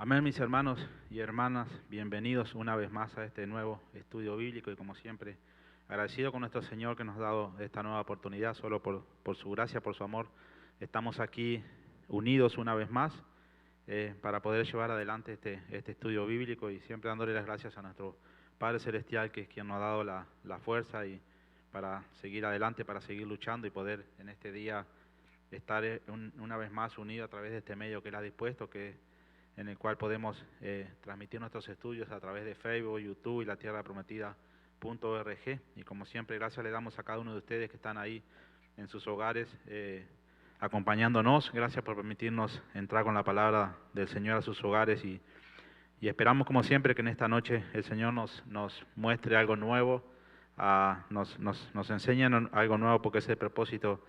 Amén, mis hermanos y hermanas, bienvenidos una vez más a este nuevo estudio bíblico y como siempre, agradecido con nuestro Señor que nos ha dado esta nueva oportunidad, solo por su gracia, por su amor. Estamos aquí unidos una vez más para poder llevar adelante este estudio bíblico y siempre dándole las gracias a nuestro Padre Celestial, que es quien nos ha dado la fuerza y para seguir adelante, para seguir luchando y poder en este día estar una vez más unidos a través de este medio que Él ha dispuesto, en el cual podemos transmitir nuestros estudios a través de Facebook, YouTube y la Tierra Prometida.org. Y como siempre, gracias le damos a cada uno de ustedes que están ahí en sus hogares acompañándonos. Gracias por permitirnos entrar con la palabra del Señor a sus hogares y esperamos como siempre que en esta noche el Señor nos muestre algo nuevo, nos enseñe algo nuevo, porque ese es el propósito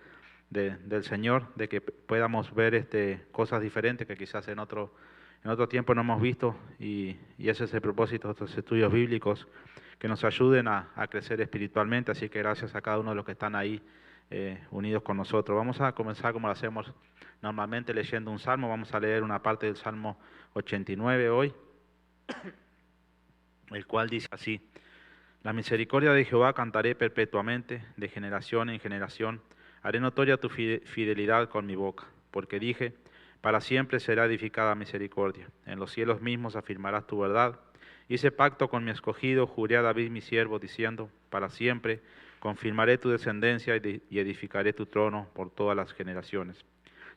del Señor, de que podamos ver cosas diferentes que quizás en otro tiempo no hemos visto, y ese es el propósito de estos estudios bíblicos, que nos ayuden a crecer espiritualmente. Así que gracias a cada uno de los que están ahí unidos con nosotros. Vamos a comenzar como lo hacemos normalmente, leyendo un salmo. Vamos a leer una parte del Salmo 89 hoy, el cual dice así: La misericordia de Jehová cantaré perpetuamente, de generación en generación. Haré notoria tu fidelidad con mi boca, porque dije, para siempre será edificada misericordia. En los cielos mismos afirmarás tu verdad. Hice pacto con mi escogido, juré a David mi siervo, diciendo, para siempre confirmaré tu descendencia y edificaré tu trono por todas las generaciones.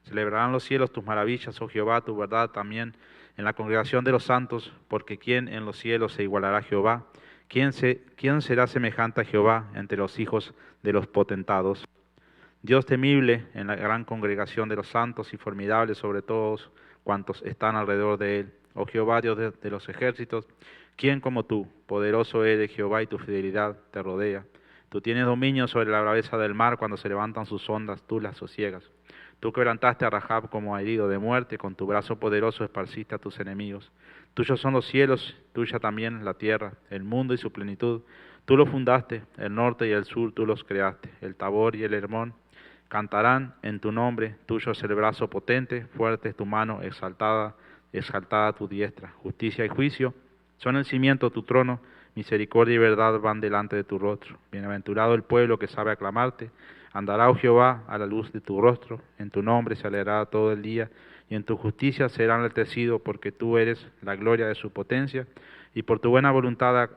Celebrarán los cielos tus maravillas, oh Jehová, tu verdad también en la congregación de los santos, porque ¿quién en los cielos se igualará a Jehová? ¿Quién será semejante a Jehová entre los hijos de los potentados? Dios temible en la gran congregación de los santos y formidable sobre todos cuantos están alrededor de él. Oh Jehová, Dios de los ejércitos, ¿quién como tú? Poderoso eres, Jehová, y tu fidelidad te rodea. Tú tienes dominio sobre la braveza del mar. Cuando se levantan sus ondas, tú las sosiegas. Tú quebrantaste a Rahab como herido de muerte, con tu brazo poderoso esparciste a tus enemigos. Tuyos son los cielos, tuya también la tierra, el mundo y su plenitud. Tú lo fundaste, el norte y el sur tú los creaste, el Tabor y el Hermón cantarán en tu nombre. Tuyo es el brazo potente, fuerte es tu mano, exaltada tu diestra. Justicia y juicio son el cimiento de tu trono, misericordia y verdad van delante de tu rostro. Bienaventurado el pueblo que sabe aclamarte. Andará, oh Jehová, a la luz de tu rostro, en tu nombre se alegrará todo el día, y en tu justicia será enaltecido, porque tú eres la gloria de su potencia, y por tu buena voluntad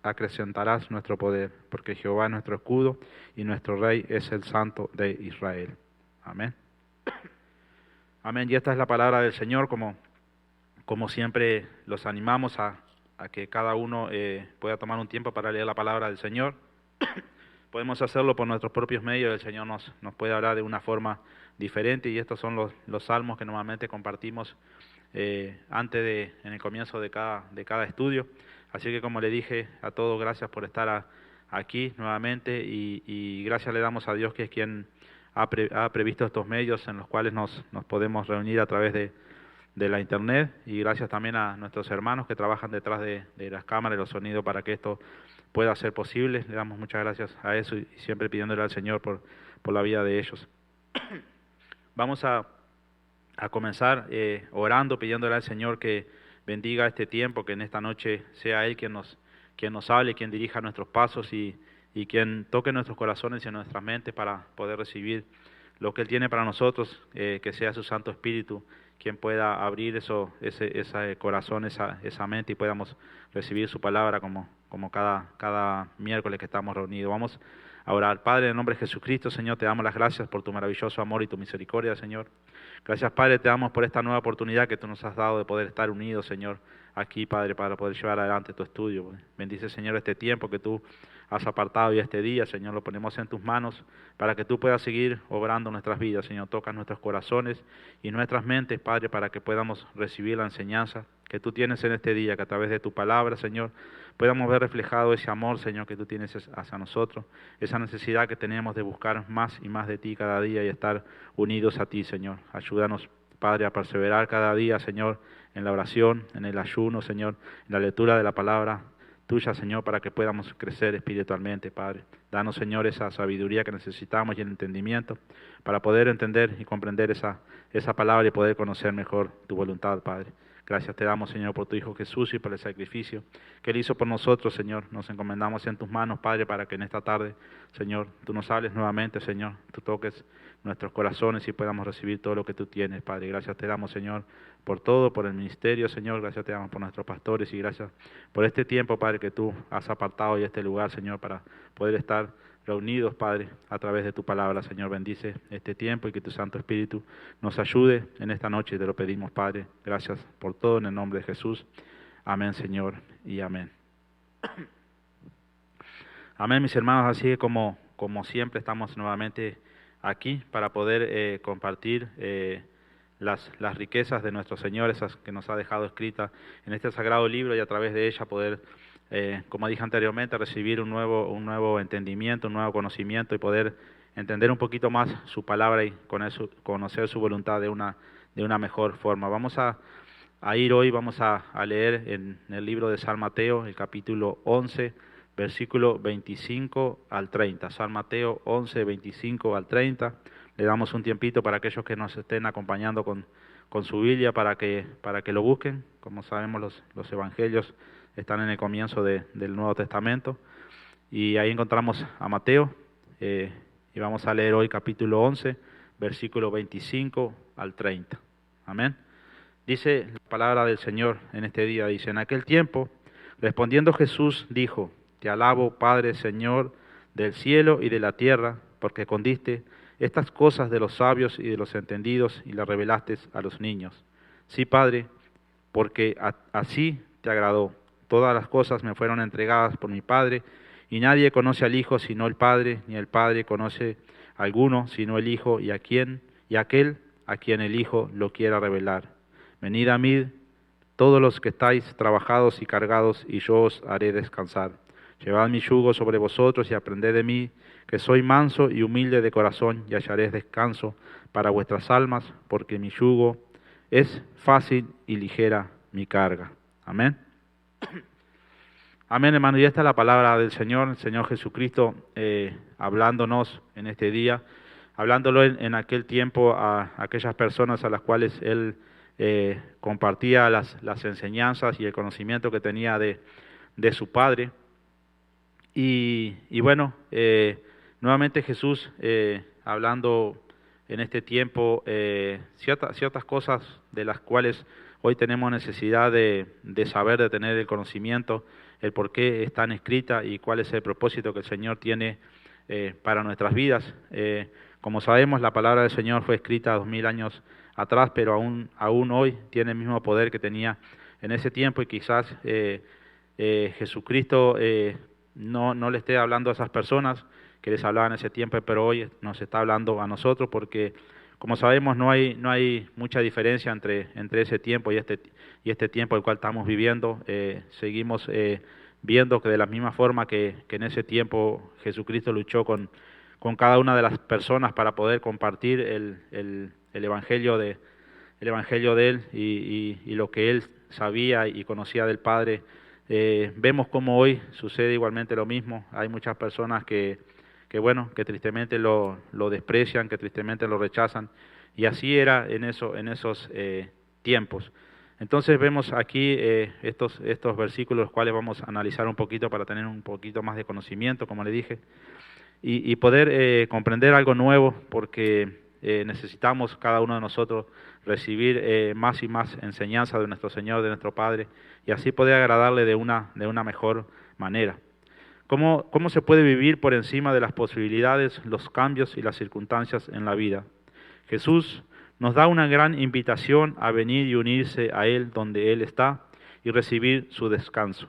acrecentarás nuestro poder, porque Jehová es nuestro escudo, y nuestro Rey es el Santo de Israel. Amén. Amén. Y esta es la palabra del Señor. Como siempre los animamos a que cada uno pueda tomar un tiempo para leer la palabra del Señor. Podemos hacerlo por nuestros propios medios. El Señor nos puede hablar de una forma diferente, y estos son los salmos que normalmente compartimos en el comienzo de cada estudio. Así que, como le dije a todos, gracias por estar aquí nuevamente, y gracias le damos a Dios, que es quien ha previsto estos medios en los cuales nos podemos reunir a través de la internet, y gracias también a nuestros hermanos que trabajan detrás de las cámaras y los sonidos para que esto pueda ser posible. Le damos muchas gracias a eso, y siempre pidiéndole al Señor por la vida de ellos. Vamos a comenzar orando, pidiéndole al Señor que bendiga este tiempo, que en esta noche sea Él quien nos hable, quien dirija nuestros pasos, y quien toque nuestros corazones y nuestras mentes para poder recibir lo que Él tiene para nosotros, que sea su Santo Espíritu quien pueda abrir ese corazón, esa mente, y podamos recibir su palabra como cada miércoles que estamos reunidos. Vamos a orar. Padre, en el nombre de Jesucristo, Señor, te damos las gracias por tu maravilloso amor y tu misericordia, Señor. Gracias, Padre, te damos por esta nueva oportunidad que tú nos has dado de poder estar unidos, Señor, aquí, Padre, para poder llevar adelante tu estudio. Bendice, Señor, este tiempo que tú has apartado, y este día, Señor, lo ponemos en tus manos para que tú puedas seguir obrando nuestras vidas, Señor. Toca nuestros corazones y nuestras mentes, Padre, para que podamos recibir la enseñanza que tú tienes en este día, que a través de tu palabra, Señor, podamos ver reflejado ese amor, Señor, que tú tienes hacia nosotros, esa necesidad que tenemos de buscar más y más de ti cada día y estar unidos a ti, Señor. Ayúdanos, Padre, a perseverar cada día, Señor, en la oración, en el ayuno, Señor, en la lectura de la palabra tuya, Señor, para que podamos crecer espiritualmente, Padre. Danos, Señor, esa sabiduría que necesitamos y el entendimiento para poder entender y comprender esa palabra y poder conocer mejor tu voluntad, Padre. Gracias te damos, Señor, por tu Hijo Jesús y por el sacrificio que Él hizo por nosotros, Señor. Nos encomendamos en tus manos, Padre, para que en esta tarde, Señor, tú nos hables nuevamente, Señor. Tú toques nuestros corazones y podamos recibir todo lo que tú tienes, Padre. Gracias te damos, Señor, por todo, por el ministerio, Señor. Gracias te damos por nuestros pastores y gracias por este tiempo, Padre, que tú has apartado y este lugar, Señor, para poder estar reunidos, Padre, a través de tu palabra. Señor, bendice este tiempo y que tu Santo Espíritu nos ayude en esta noche. Te lo pedimos, Padre. Gracias por todo en el nombre de Jesús. Amén, Señor, y amén. Amén, mis hermanos. Así que como siempre estamos nuevamente aquí para poder compartir las riquezas de nuestro Señor, esas que nos ha dejado escritas en este sagrado libro y a través de ella poder, como dije anteriormente, recibir un nuevo entendimiento, un nuevo conocimiento y poder entender un poquito más su palabra y con eso conocer su voluntad de una mejor forma. Vamos a ir hoy, vamos a leer en el libro de San Mateo, el capítulo 11, versículo 25 al 30. San Mateo 11, 25 al 30. Le damos un tiempito para aquellos que nos estén acompañando con su Biblia para que lo busquen. Como sabemos, los evangelios están en el comienzo del Nuevo Testamento. Y ahí encontramos a Mateo. Y vamos a leer hoy capítulo 11, versículo 25 al 30. Amén. Dice la palabra del Señor en este día, dice: en aquel tiempo, respondiendo Jesús, dijo: Te alabo, Padre, Señor del cielo y de la tierra, porque escondiste estas cosas de los sabios y de los entendidos y las revelaste a los niños. Sí, Padre, porque así te agradó. Todas las cosas me fueron entregadas por mi Padre, y nadie conoce al Hijo sino el Padre, ni el Padre conoce a alguno sino el Hijo y aquel a quien el Hijo lo quiera revelar. Venid a mí, todos los que estáis trabajados y cargados, y yo os haré descansar. Llevad mi yugo sobre vosotros y aprended de mí, que soy manso y humilde de corazón, y hallaréis descanso para vuestras almas, porque mi yugo es fácil y ligera mi carga. Amén. Amén, hermano. Y esta es la palabra del Señor, el Señor Jesucristo, hablándonos en este día, hablándolo en aquel tiempo a aquellas personas a las cuales Él compartía las enseñanzas y el conocimiento que tenía de su Padre. Y bueno, nuevamente Jesús hablando en este tiempo ciertas cosas de las cuales hoy tenemos necesidad de saber, de tener el conocimiento, el por qué están escritas y cuál es el propósito que el Señor tiene para nuestras vidas. Como sabemos, la palabra del Señor fue escrita 2000 años atrás, pero aún hoy tiene el mismo poder que tenía en ese tiempo, y quizás Jesucristo no le esté hablando a esas personas que les hablaba en ese tiempo, pero hoy nos está hablando a nosotros, porque como sabemos no hay mucha diferencia entre ese tiempo y este tiempo el cual estamos viviendo. Seguimos viendo que de la misma forma que en ese tiempo Jesucristo luchó con cada una de las personas para poder compartir el evangelio de Él y lo que Él sabía y conocía del Padre. Vemos como hoy sucede igualmente lo mismo. Hay muchas personas que tristemente lo desprecian, que tristemente lo rechazan, y así era en esos tiempos. Entonces vemos aquí estos versículos, los cuales vamos a analizar un poquito para tener un poquito más de conocimiento, como le dije, y poder comprender algo nuevo, porque necesitamos cada uno de nosotros recibir más y más enseñanza de nuestro Señor, de nuestro Padre, y así poder agradarle de una mejor manera. ¿Cómo se puede vivir por encima de las posibilidades, los cambios y las circunstancias en la vida? Jesús nos da una gran invitación a venir y unirse a Él donde Él está y recibir su descanso.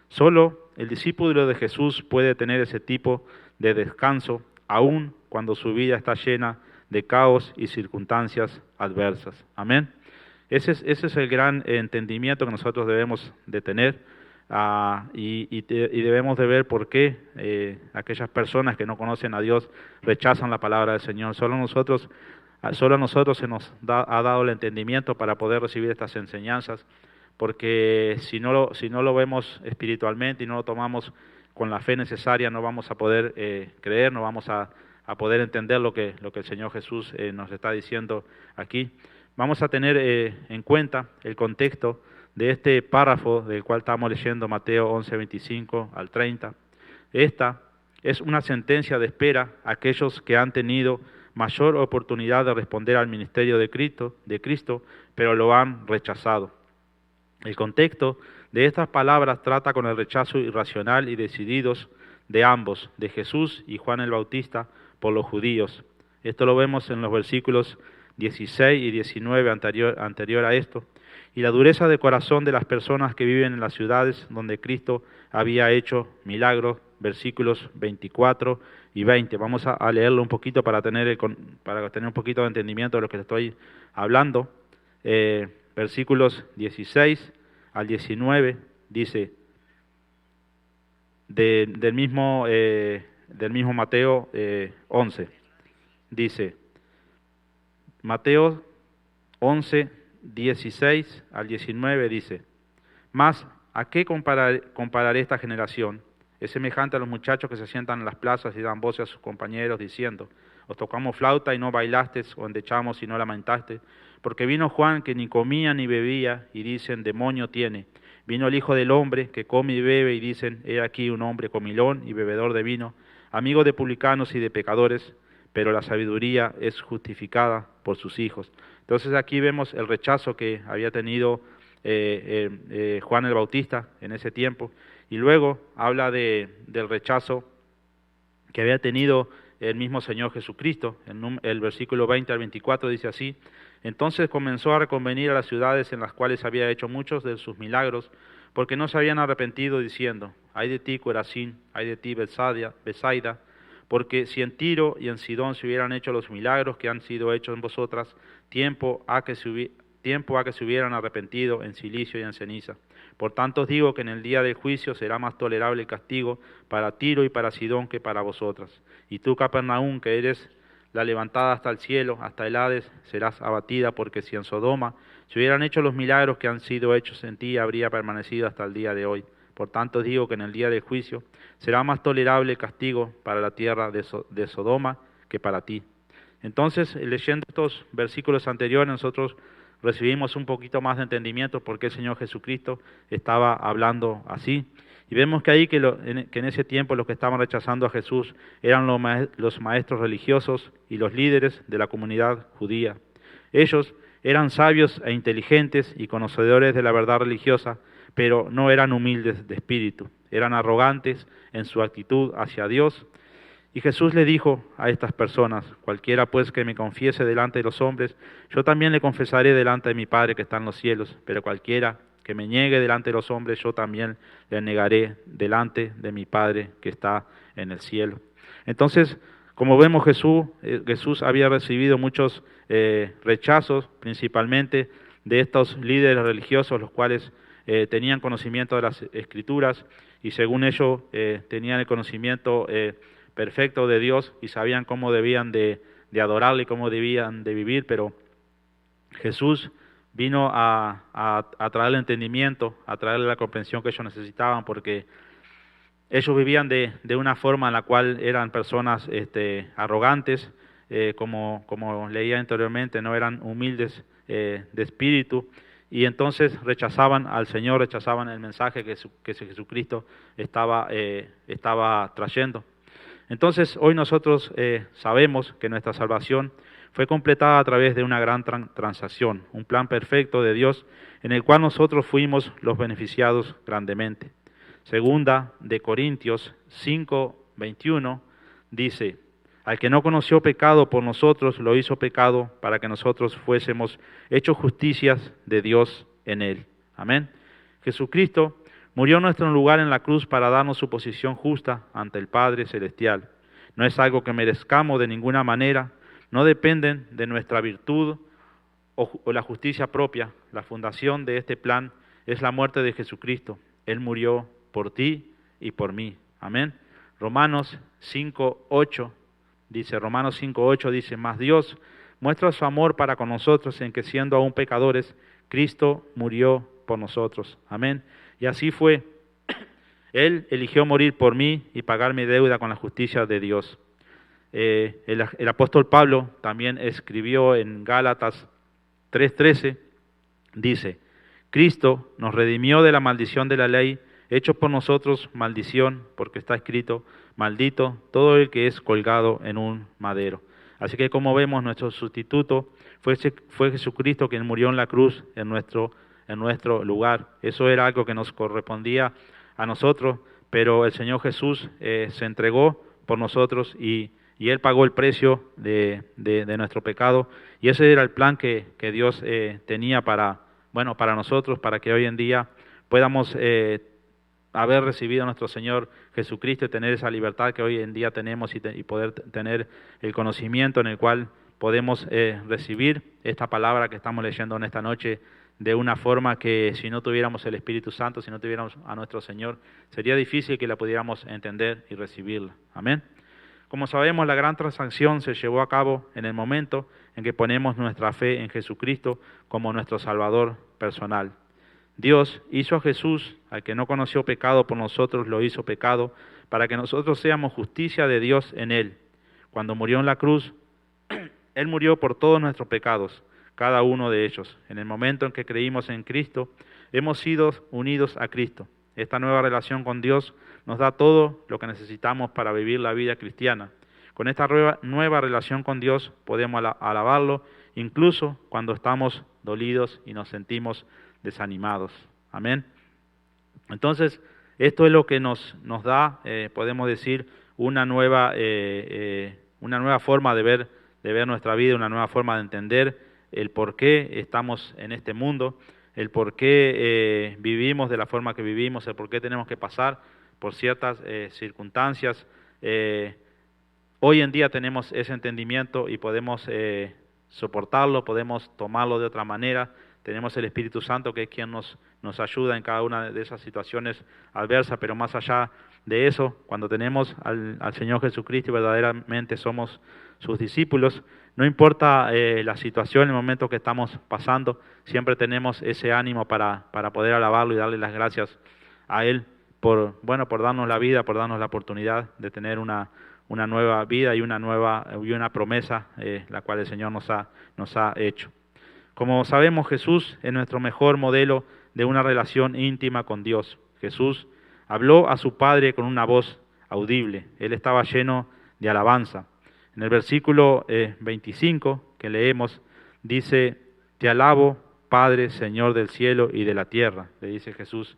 Solo el discípulo de Jesús puede tener ese tipo de descanso, aun cuando su vida está llena de caos y circunstancias adversas. Amén. Ese es el gran entendimiento que nosotros debemos de tener. Y debemos de ver por qué aquellas personas que no conocen a Dios rechazan la palabra del Señor. Solo a nosotros se nos ha dado el entendimiento para poder recibir estas enseñanzas, porque si no lo vemos espiritualmente y no lo tomamos con la fe necesaria, no vamos a poder creer, no vamos a poder entender lo que el Señor Jesús nos está diciendo aquí. vamos a tener en cuenta el contexto de este párrafo del cual estamos leyendo, Mateo 11, 25 al 30. Esta es una sentencia de espera a aquellos que han tenido mayor oportunidad de responder al ministerio de Cristo, pero lo han rechazado. El contexto de estas palabras trata con el rechazo irracional y decididos de ambos, de Jesús y Juan el Bautista, por los judíos. Esto lo vemos en los versículos 16 y 19 anterior a esto. Y la dureza de corazón de las personas que viven en las ciudades donde Cristo había hecho milagros, versículos 24 y 20. Vamos a leerlo un poquito para tener un poquito de entendimiento de lo que estoy hablando. Versículos 16 al 19 dice, del mismo Mateo 11, dice, Mateo 11, 16 al 19 dice, mas ¿a qué compararé esta generación? Es semejante a los muchachos que se sientan en las plazas y dan voces a sus compañeros diciendo, os tocamos flauta y no bailasteis, o endechamos y no lamentaste, porque vino Juan que ni comía ni bebía, y dicen, demonio tiene. Vino el Hijo del Hombre que come y bebe, y dicen, he aquí un hombre comilón y bebedor de vino, amigo de publicanos y de pecadores, pero la sabiduría es justificada por sus hijos. Entonces aquí vemos el rechazo que había tenido Juan el Bautista en ese tiempo, y luego habla del rechazo que había tenido el mismo Señor Jesucristo. En el versículo 20 al 24 dice así, entonces comenzó a reconvenir a las ciudades en las cuales había hecho muchos de sus milagros, porque no se habían arrepentido, diciendo, ay de ti, Corazín, ay de ti, Betsaida, porque si en Tiro y en Sidón se hubieran hecho los milagros que han sido hechos en vosotras, tiempo a que se hubieran arrepentido en silicio y en ceniza. Por tanto os digo que en el día del juicio será más tolerable el castigo para Tiro y para Sidón que para vosotras. Y tú, Capernaum, que eres la levantada hasta el cielo, hasta el Hades, serás abatida, porque si en Sodoma se hubieran hecho los milagros que han sido hechos en ti, habría permanecido hasta el día de hoy. Por tanto os digo que en el día del juicio será más tolerable el castigo para la tierra de Sodoma que para ti. Entonces, leyendo estos versículos anteriores, nosotros recibimos un poquito más de entendimiento por qué el Señor Jesucristo estaba hablando así. Y vemos que ahí que en ese tiempo los que estaban rechazando a Jesús eran los maestros religiosos y los líderes de la comunidad judía. Ellos eran sabios e inteligentes y conocedores de la verdad religiosa, pero no eran humildes de espíritu, eran arrogantes en su actitud hacia Dios. Y Jesús le dijo a estas personas, cualquiera pues que me confiese delante de los hombres, yo también le confesaré delante de mi Padre que está en los cielos, pero cualquiera que me niegue delante de los hombres, yo también le negaré delante de mi Padre que está en el cielo. Entonces, como vemos, Jesús había recibido muchos rechazos, principalmente de estos líderes religiosos, los cuales tenían conocimiento de las Escrituras y según ellos tenían el conocimiento perfecto de Dios y sabían cómo debían de adorarle y cómo debían de vivir, pero Jesús vino a traerle entendimiento, a traerle la comprensión que ellos necesitaban, porque ellos vivían de una forma en la cual eran personas arrogantes, como leía anteriormente, no eran humildes de espíritu, y entonces rechazaban al Señor, rechazaban el mensaje que Jesucristo estaba trayendo. Entonces, hoy nosotros sabemos que nuestra salvación fue completada a través de una gran transacción, un plan perfecto de Dios en el cual nosotros fuimos los beneficiados grandemente. Segunda de Corintios 5:21 dice, al que no conoció pecado por nosotros, lo hizo pecado para que nosotros fuésemos hechos justicias de Dios en él. Amén. Jesucristo murió en nuestro lugar en la cruz para darnos su posición justa ante el Padre Celestial. No es algo que merezcamos de ninguna manera, no dependen de nuestra virtud o la justicia propia. La fundación de este plan es la muerte de Jesucristo. Él murió por ti y por mí. Amén. Romanos 5:8 dice, mas Dios muestra su amor para con nosotros en que siendo aún pecadores, Cristo murió por nosotros. Amén. Y así fue. Él eligió morir por mí y pagar mi deuda con la justicia de Dios. El apóstol Pablo también escribió en Gálatas 3:13 dice: Cristo nos redimió de la maldición de la ley, hecho por nosotros maldición, porque está escrito: maldito todo el que es colgado en un madero. Así que, como vemos, nuestro sustituto fue Jesucristo, quien murió en la cruz en nuestro lugar. Eso era algo que nos correspondía a nosotros, pero el Señor Jesús se entregó por nosotros y Él pagó el precio de nuestro pecado. Y ese era el plan que Dios tenía para nosotros, para que hoy en día podamos haber recibido a nuestro Señor Jesucristo y tener esa libertad que hoy en día tenemos y poder tener el conocimiento en el cual podemos recibir esta palabra que estamos leyendo en esta noche de una forma que, si no tuviéramos el Espíritu Santo, si no tuviéramos a nuestro Señor, sería difícil que la pudiéramos entender y recibirla. Amén. Como sabemos, la gran transacción se llevó a cabo en el momento en que ponemos nuestra fe en Jesucristo como nuestro Salvador personal. Dios hizo a Jesús, al que no conoció pecado por nosotros, lo hizo pecado, para que nosotros seamos justicia de Dios en Él. Cuando murió en la cruz, Él murió por todos nuestros pecados, cada uno de ellos. En el momento en que creímos en Cristo, hemos sido unidos a Cristo. Esta nueva relación con Dios nos da todo lo que necesitamos para vivir la vida cristiana. Con esta nueva relación con Dios podemos alabarlo, incluso cuando estamos dolidos y nos sentimos desanimados. Amén. Entonces, esto es lo que nos da, podemos decir, una nueva forma de ver nuestra vida, una nueva forma de entender el por qué estamos en este mundo, el por qué vivimos de la forma que vivimos, el por qué tenemos que pasar por ciertas circunstancias. Hoy en día tenemos ese entendimiento y podemos soportarlo, podemos tomarlo de otra manera. Tenemos el Espíritu Santo, que es quien nos ayuda en cada una de esas situaciones adversas, pero más allá de eso, cuando tenemos al Señor Jesucristo y verdaderamente somos sus discípulos, no importa la situación, el momento que estamos pasando, siempre tenemos ese ánimo para poder alabarlo y darle las gracias a Él por darnos la vida, por darnos la oportunidad de tener una nueva vida y una promesa, la cual el Señor nos ha hecho. Como sabemos, Jesús es nuestro mejor modelo de una relación íntima con Dios. Jesús habló a su Padre con una voz audible. Él estaba lleno de alabanza. En el versículo 25 que leemos, dice: Te alabo, Padre, Señor del cielo y de la tierra, le dice Jesús,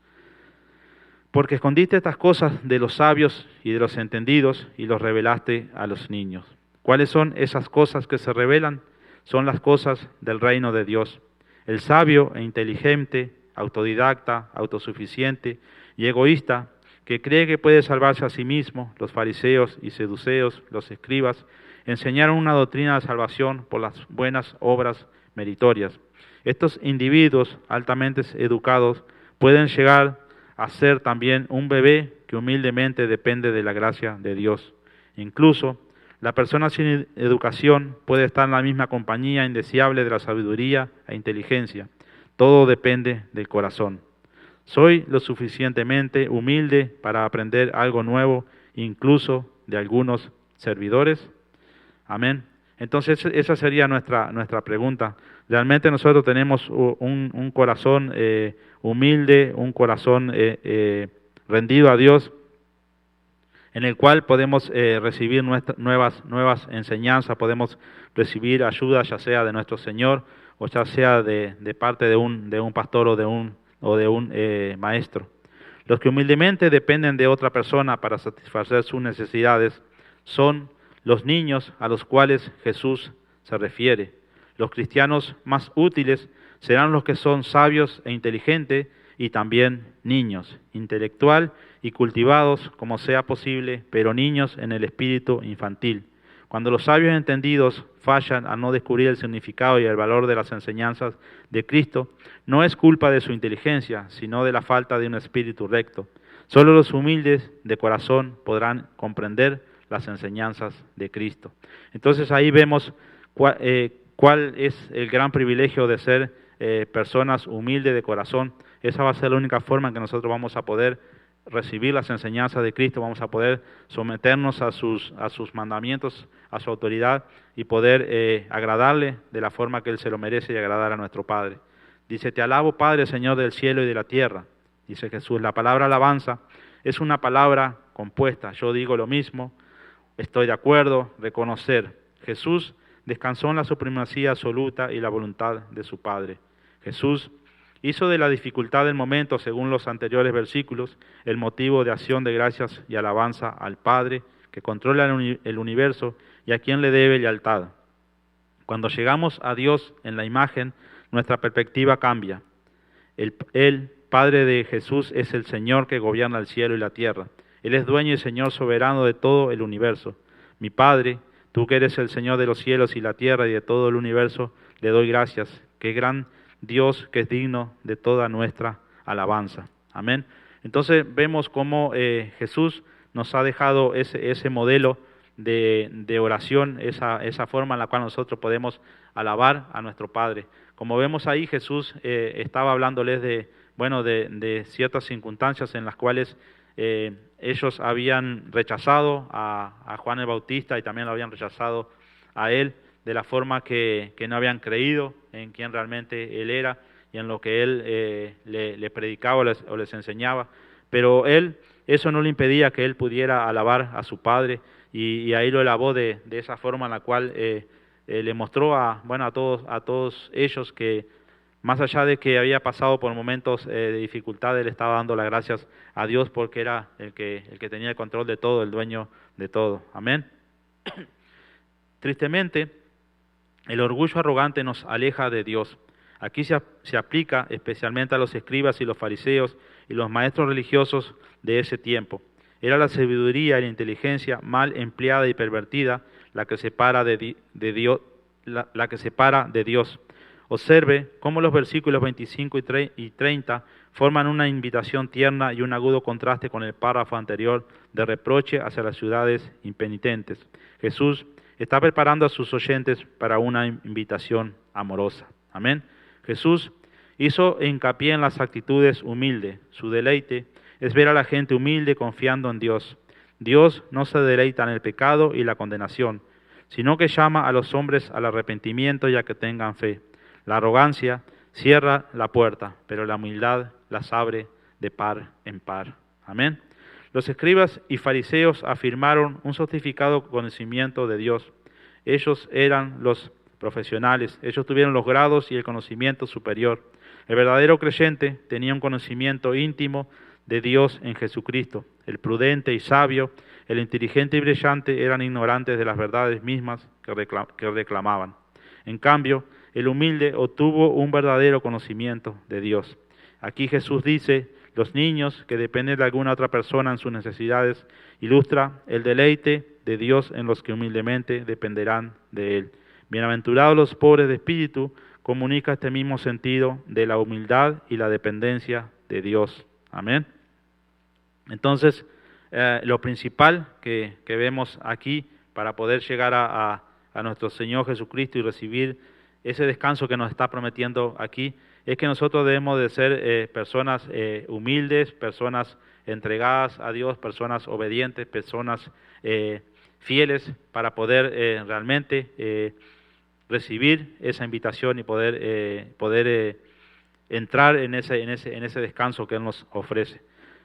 porque escondiste estas cosas de los sabios y de los entendidos y los revelaste a los niños. ¿Cuáles son esas cosas que se revelan? Son las cosas del reino de Dios. El sabio e inteligente, autodidacta, autosuficiente y egoísta, que cree que puede salvarse a sí mismo, los fariseos y seduceos, los escribas, enseñaron una doctrina de salvación por las buenas obras meritorias. Estos individuos altamente educados pueden llegar a ser también un bebé que humildemente depende de la gracia de Dios. Incluso, la persona sin educación puede estar en la misma compañía indeseable de la sabiduría e inteligencia. Todo depende del corazón. ¿Soy lo suficientemente humilde para aprender algo nuevo, incluso de algunos servidores? Amén. Entonces, esa sería nuestra pregunta. ¿Realmente nosotros tenemos un corazón humilde, un corazón rendido a Dios, en el cual podemos recibir nuevas enseñanzas, podemos recibir ayuda, ya sea de nuestro Señor o ya sea de parte de un pastor o de un maestro? Los que humildemente dependen de otra persona para satisfacer sus necesidades son los niños a los cuales Jesús se refiere. Los cristianos más útiles serán los que son sabios e inteligentes y también niños, intelectual y cultivados como sea posible, pero niños en el espíritu infantil. Cuando los sabios entendidos fallan al no descubrir el significado y el valor de las enseñanzas de Cristo, no es culpa de su inteligencia, sino de la falta de un espíritu recto. Solo los humildes de corazón podrán comprender las enseñanzas de Cristo. Entonces ahí vemos cuál es el gran privilegio de ser personas humildes de corazón. Esa va a ser la única forma en que nosotros vamos a poder recibir las enseñanzas de Cristo, vamos a poder someternos a sus mandamientos, a su autoridad y poder agradarle de la forma que Él se lo merece y agradar a nuestro Padre. Dice, te alabo, Padre, Señor del cielo y de la tierra. Dice Jesús, la palabra alabanza es una palabra compuesta. Yo digo lo mismo, estoy de acuerdo, reconocer. Jesús descansó en la supremacía absoluta y la voluntad de su Padre. Jesús hizo de la dificultad del momento, según los anteriores versículos, el motivo de acción de gracias y alabanza al Padre, que controla el universo y a quien le debe lealtad. Cuando llegamos a Dios en la imagen, nuestra perspectiva cambia. El Padre de Jesús es el Señor que gobierna el cielo y la tierra. Él es dueño y Señor soberano de todo el universo. Mi Padre, tú que eres el Señor de los cielos y la tierra y de todo el universo, le doy gracias. Qué gran Dios que es digno de toda nuestra alabanza. Amén. Entonces vemos cómo Jesús nos ha dejado ese modelo de oración, esa forma en la cual nosotros podemos alabar a nuestro Padre. Como vemos ahí, Jesús estaba hablándoles de ciertas circunstancias en las cuales ellos habían rechazado a Juan el Bautista y también lo habían rechazado a él, de la forma que no habían creído en quién realmente él era y en lo que él le predicaba o les enseñaba. Pero eso no le impedía que él pudiera alabar a su Padre y ahí lo alabó de esa forma en la cual le mostró a todos ellos que más allá de que había pasado por momentos de dificultad, él estaba dando las gracias a Dios porque era el que tenía el control de todo, el dueño de todo. Amén. Tristemente, el orgullo arrogante nos aleja de Dios. Aquí se aplica especialmente a los escribas y los fariseos y los maestros religiosos de ese tiempo. Era la sabiduría y la inteligencia mal empleada y pervertida la que separa de Dios, la que separa de Dios. Observe cómo los versículos 25 y 30 forman una invitación tierna y un agudo contraste con el párrafo anterior de reproche hacia las ciudades impenitentes. Jesús está preparando a sus oyentes para una invitación amorosa. Amén. Jesús hizo hincapié en las actitudes humildes. Su deleite es ver a la gente humilde confiando en Dios. Dios no se deleita en el pecado y la condenación, sino que llama a los hombres al arrepentimiento y a que tengan fe. La arrogancia cierra la puerta, pero la humildad las abre de par en par. Amén. Los escribas y fariseos afirmaron un sofisticado conocimiento de Dios. Ellos eran los profesionales, ellos tuvieron los grados y el conocimiento superior. El verdadero creyente tenía un conocimiento íntimo de Dios en Jesucristo. El prudente y sabio, el inteligente y brillante eran ignorantes de las verdades mismas que reclamaban. En cambio, el humilde obtuvo un verdadero conocimiento de Dios. Aquí Jesús dice, los niños que dependen de alguna otra persona en sus necesidades, ilustra el deleite de Dios en los que humildemente dependerán de Él. Bienaventurados los pobres de espíritu, comunica este mismo sentido de la humildad y la dependencia de Dios. Amén. Entonces, lo principal que vemos aquí para poder llegar a nuestro Señor Jesucristo y recibir ese descanso que nos está prometiendo aquí, es que nosotros debemos de ser personas humildes, personas entregadas a Dios, personas obedientes, personas fieles para poder realmente recibir esa invitación y poder entrar en ese descanso que Él nos ofrece.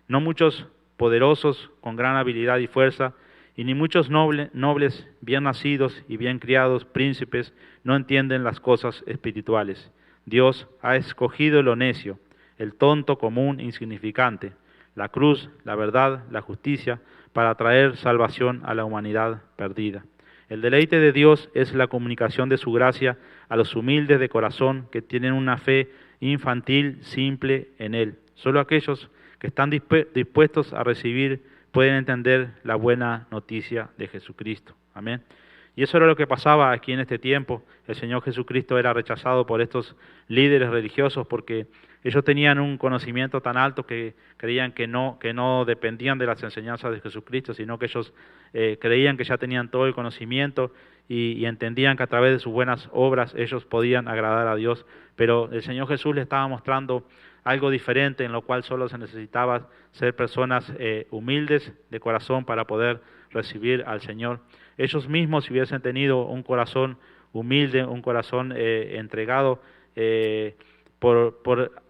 No muchos poderosos con gran habilidad y fuerza, y ni muchos nobles, bien nacidos y bien criados, príncipes, no entienden las cosas espirituales. Dios ha escogido lo necio, el tonto común, insignificante, la cruz, la verdad, la justicia, para traer salvación a la humanidad perdida. El deleite de Dios es la comunicación de su gracia a los humildes de corazón que tienen una fe infantil, simple en Él. Solo aquellos que están dispuestos a recibir pueden entender la buena noticia de Jesucristo. Amén. Y eso era lo que pasaba aquí en este tiempo. El Señor Jesucristo era rechazado por estos líderes religiosos porque ellos tenían un conocimiento tan alto que creían que no dependían de las enseñanzas de Jesucristo, sino que ellos creían que ya tenían todo el conocimiento y entendían que a través de sus buenas obras ellos podían agradar a Dios. Pero el Señor Jesús le estaba mostrando algo diferente en lo cual solo se necesitaba ser personas humildes de corazón para poder recibir al Señor. Ellos mismos, si hubiesen tenido un corazón humilde, un corazón entregado,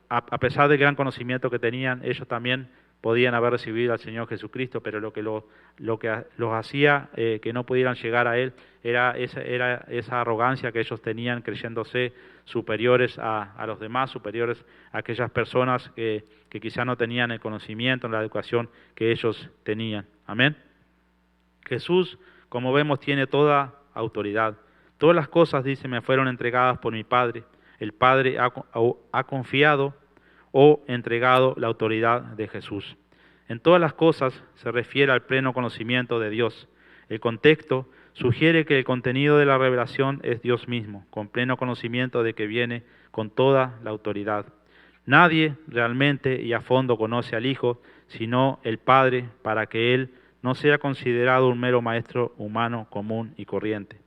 a pesar del gran conocimiento que tenían, ellos también podían haber recibido al Señor Jesucristo, pero lo que los hacía que no pudieran llegar a Él era esa arrogancia que ellos tenían, creyéndose superiores a los demás, superiores a aquellas personas que quizá no tenían el conocimiento, la educación que ellos tenían. Amén. Jesús, como vemos, tiene toda autoridad. Todas las cosas, dice, me fueron entregadas por mi Padre. El Padre ha confiado o entregado la autoridad de Jesús. En todas las cosas se refiere al pleno conocimiento de Dios. El contexto sugiere que el contenido de la revelación es Dios mismo, con pleno conocimiento de que viene con toda la autoridad. Nadie realmente y a fondo conoce al Hijo, sino el Padre, para que Él no sea considerado un mero maestro humano común y corriente.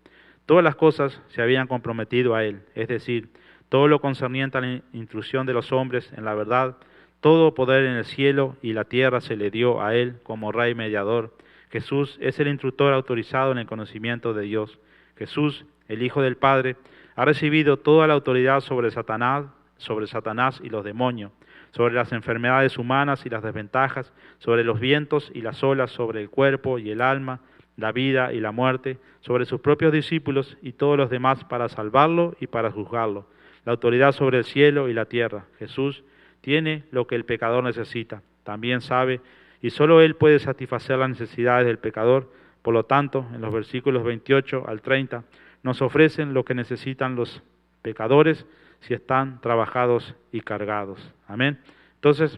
Todas las cosas se habían comprometido a Él, es decir, todo lo concerniente a la instrucción de los hombres en la verdad, todo poder en el cielo y la tierra se le dio a Él como Rey mediador. Jesús es el instructor autorizado en el conocimiento de Dios. Jesús, el Hijo del Padre, ha recibido toda la autoridad sobre Satanás y los demonios, sobre las enfermedades humanas y las desventajas, sobre los vientos y las olas, sobre el cuerpo y el alma, la vida y la muerte, sobre sus propios discípulos y todos los demás para salvarlo y para juzgarlo. La autoridad sobre el cielo y la tierra. Jesús tiene lo que el pecador necesita. También sabe, y solo Él puede satisfacer las necesidades del pecador. Por lo tanto, en los versículos 28 al 30, nos ofrecen lo que necesitan los pecadores si están trabajados y cargados. Amén. Entonces,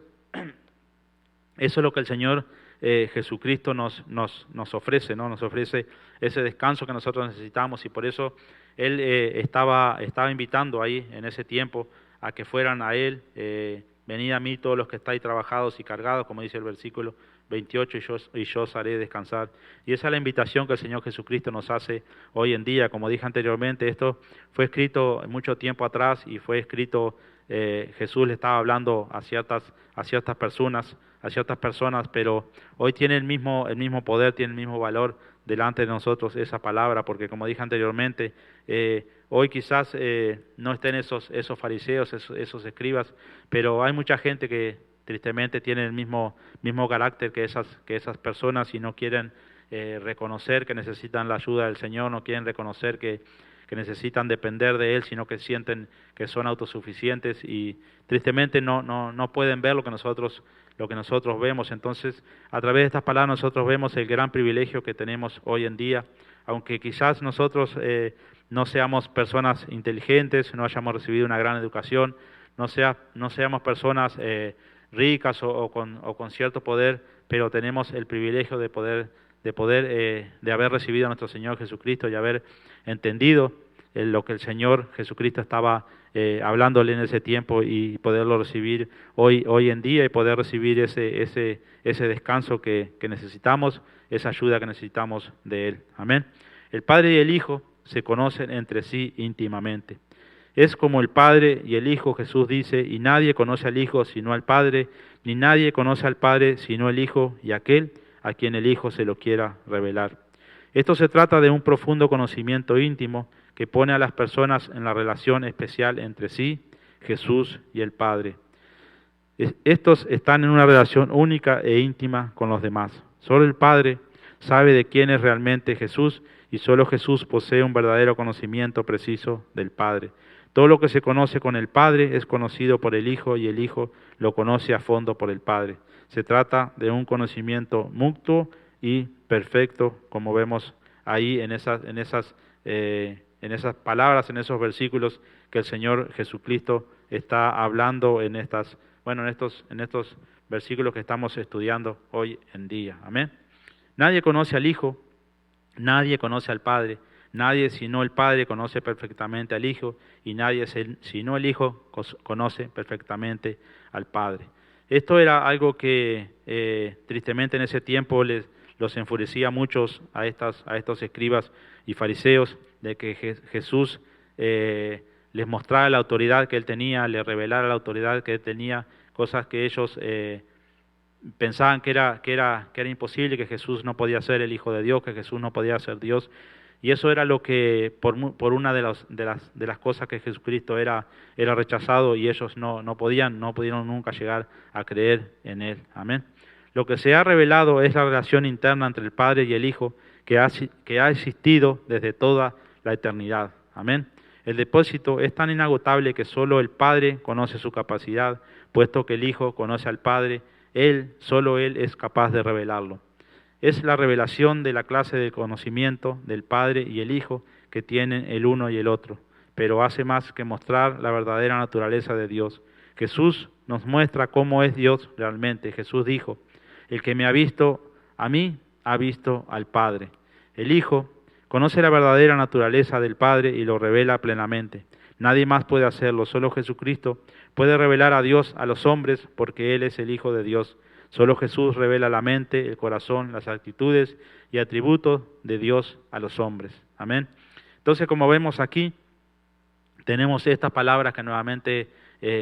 eso es lo que el Señor Jesucristo nos ofrece, ¿no? Nos ofrece ese descanso que nosotros necesitamos, y por eso Él estaba invitando ahí en ese tiempo a que fueran a Él, venid a mí todos los que estáis trabajados y cargados, como dice el versículo 28, y yo os haré descansar. Y esa es la invitación que el Señor Jesucristo nos hace hoy en día. Como dije anteriormente, esto fue escrito mucho tiempo atrás y fue escrito, Jesús le estaba hablando a ciertas personas, pero hoy tiene el mismo poder, tiene el mismo valor delante de nosotros esa palabra, porque como dije anteriormente, hoy quizás no estén esos fariseos, esos escribas, pero hay mucha gente que tristemente tiene el mismo carácter que esas personas y no quieren reconocer que necesitan la ayuda del Señor, no quieren reconocer que necesitan depender de Él, sino que sienten que son autosuficientes y tristemente no pueden ver lo que nosotros vemos. Entonces, a través de estas palabras nosotros vemos el gran privilegio que tenemos hoy en día, aunque quizás nosotros no seamos personas inteligentes, no hayamos recibido una gran educación, no seamos personas ricas o con cierto poder, pero tenemos el privilegio de haber recibido a nuestro Señor Jesucristo y haber entendido lo que el Señor Jesucristo estaba hablándole en ese tiempo y poderlo recibir hoy en día y poder recibir ese descanso que necesitamos, esa ayuda que necesitamos de Él. Amén. El Padre y el Hijo se conocen entre sí íntimamente. Es como el Padre y el Hijo, Jesús dice, y nadie conoce al Hijo sino al Padre, ni nadie conoce al Padre sino el Hijo y aquel a quien el Hijo se lo quiera revelar. Esto se trata de un profundo conocimiento íntimo que pone a las personas en la relación especial entre sí, Jesús y el Padre. Estos están en una relación única e íntima con los demás. Solo el Padre sabe de quién es realmente Jesús y solo Jesús posee un verdadero conocimiento preciso del Padre. Todo lo que se conoce con el Padre es conocido por el Hijo y el Hijo lo conoce a fondo por el Padre. Se trata de un conocimiento mutuo y perfecto, como vemos ahí en esas palabras, en esos versículos que el Señor Jesucristo está hablando en estos versículos que estamos estudiando hoy en día. Amén. Nadie conoce al Hijo, nadie conoce al Padre, nadie sino el Padre conoce perfectamente al Hijo y nadie sino el Hijo conoce perfectamente al Padre. Esto era algo que tristemente en ese tiempo los enfurecía a muchos a estos escribas y fariseos, de que Jesús les mostrara la autoridad que él tenía, les revelara la autoridad que él tenía, cosas que ellos pensaban que era imposible, que Jesús no podía ser el Hijo de Dios, que Jesús no podía ser Dios. Y eso era lo que, por una de las cosas que Jesucristo era rechazado, y ellos no pudieron nunca llegar a creer en Él. Amén. Lo que se ha revelado es la relación interna entre el Padre y el Hijo, que ha existido desde toda la eternidad. Amén. El depósito es tan inagotable que solo el Padre conoce su capacidad, puesto que el Hijo conoce al Padre. Solo Él es capaz de revelarlo. Es la revelación de la clase de conocimiento del Padre y el Hijo que tienen el uno y el otro, pero hace más que mostrar la verdadera naturaleza de Dios. Jesús nos muestra cómo es Dios realmente. Jesús dijo: el que me ha visto a mí, ha visto al Padre. El Hijo conoce la verdadera naturaleza del Padre y lo revela plenamente. Nadie más puede hacerlo, solo Jesucristo puede revelar a Dios a los hombres porque Él es el Hijo de Dios. Solo Jesús revela la mente, el corazón, las actitudes y atributos de Dios a los hombres. Amén. Entonces, como vemos aquí, tenemos estas palabras que nuevamente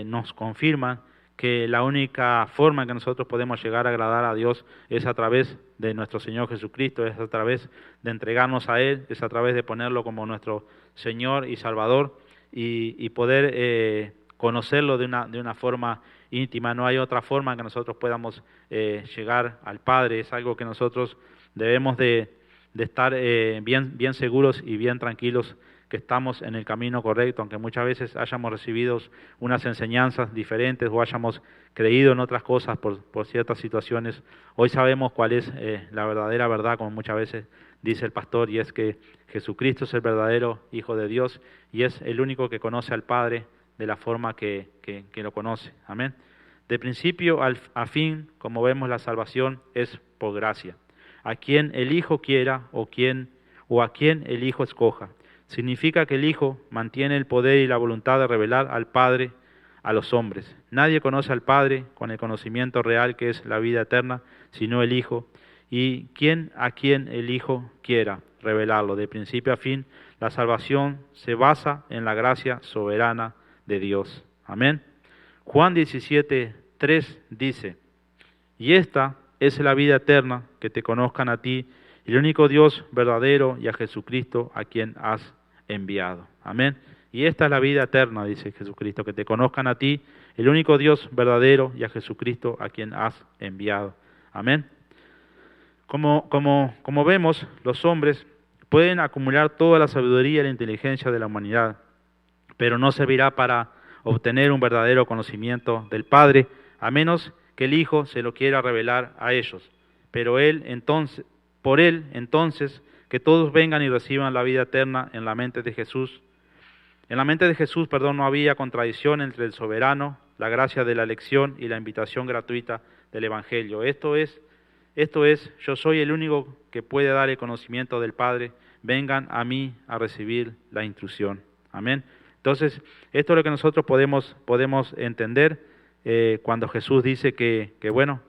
nos confirman que la única forma en que nosotros podemos llegar a agradar a Dios es a través de nuestro Señor Jesucristo, es a través de entregarnos a Él, es a través de ponerlo como nuestro Señor y Salvador y poder conocerlo de una forma íntima. No hay otra forma en que nosotros podamos llegar al Padre. Es algo que nosotros debemos de estar bien seguros y bien tranquilos que estamos en el camino correcto, aunque muchas veces hayamos recibido unas enseñanzas diferentes o hayamos creído en otras cosas por ciertas situaciones. Hoy sabemos cuál es la verdadera verdad, como muchas veces dice el pastor, y es que Jesucristo es el verdadero Hijo de Dios y es el único que conoce al Padre de la forma que lo conoce. Amén. De principio a fin, como vemos, la salvación es por gracia. A quien el Hijo quiera o a quien el Hijo escoja. Significa que el Hijo mantiene el poder y la voluntad de revelar al Padre a los hombres. Nadie conoce al Padre con el conocimiento real que es la vida eterna, sino el Hijo, y a quien el Hijo quiera revelarlo. De principio a fin, la salvación se basa en la gracia soberana de Dios. Amén. Juan 17:3 dice: y esta es la vida eterna, que te conozcan a ti, el único Dios verdadero, y a Jesucristo a quien has enviado. Amén. Y esta es la vida eterna, dice Jesucristo, que te conozcan a ti, el único Dios verdadero, y a Jesucristo a quien has enviado. Amén. Como vemos, los hombres pueden acumular toda la sabiduría y la inteligencia de la humanidad, pero no servirá para obtener un verdadero conocimiento del Padre, a menos que el Hijo se lo quiera revelar a ellos. Pero por Él, entonces, que todos vengan y reciban la vida eterna en la mente de Jesús. En la mente de Jesús, no había contradicción entre el soberano, la gracia de la elección y la invitación gratuita del Evangelio. Esto es, yo soy el único que puede dar el conocimiento del Padre. Vengan a mí a recibir la instrucción. Amén. Entonces, esto es lo que nosotros podemos entender cuando Jesús dice que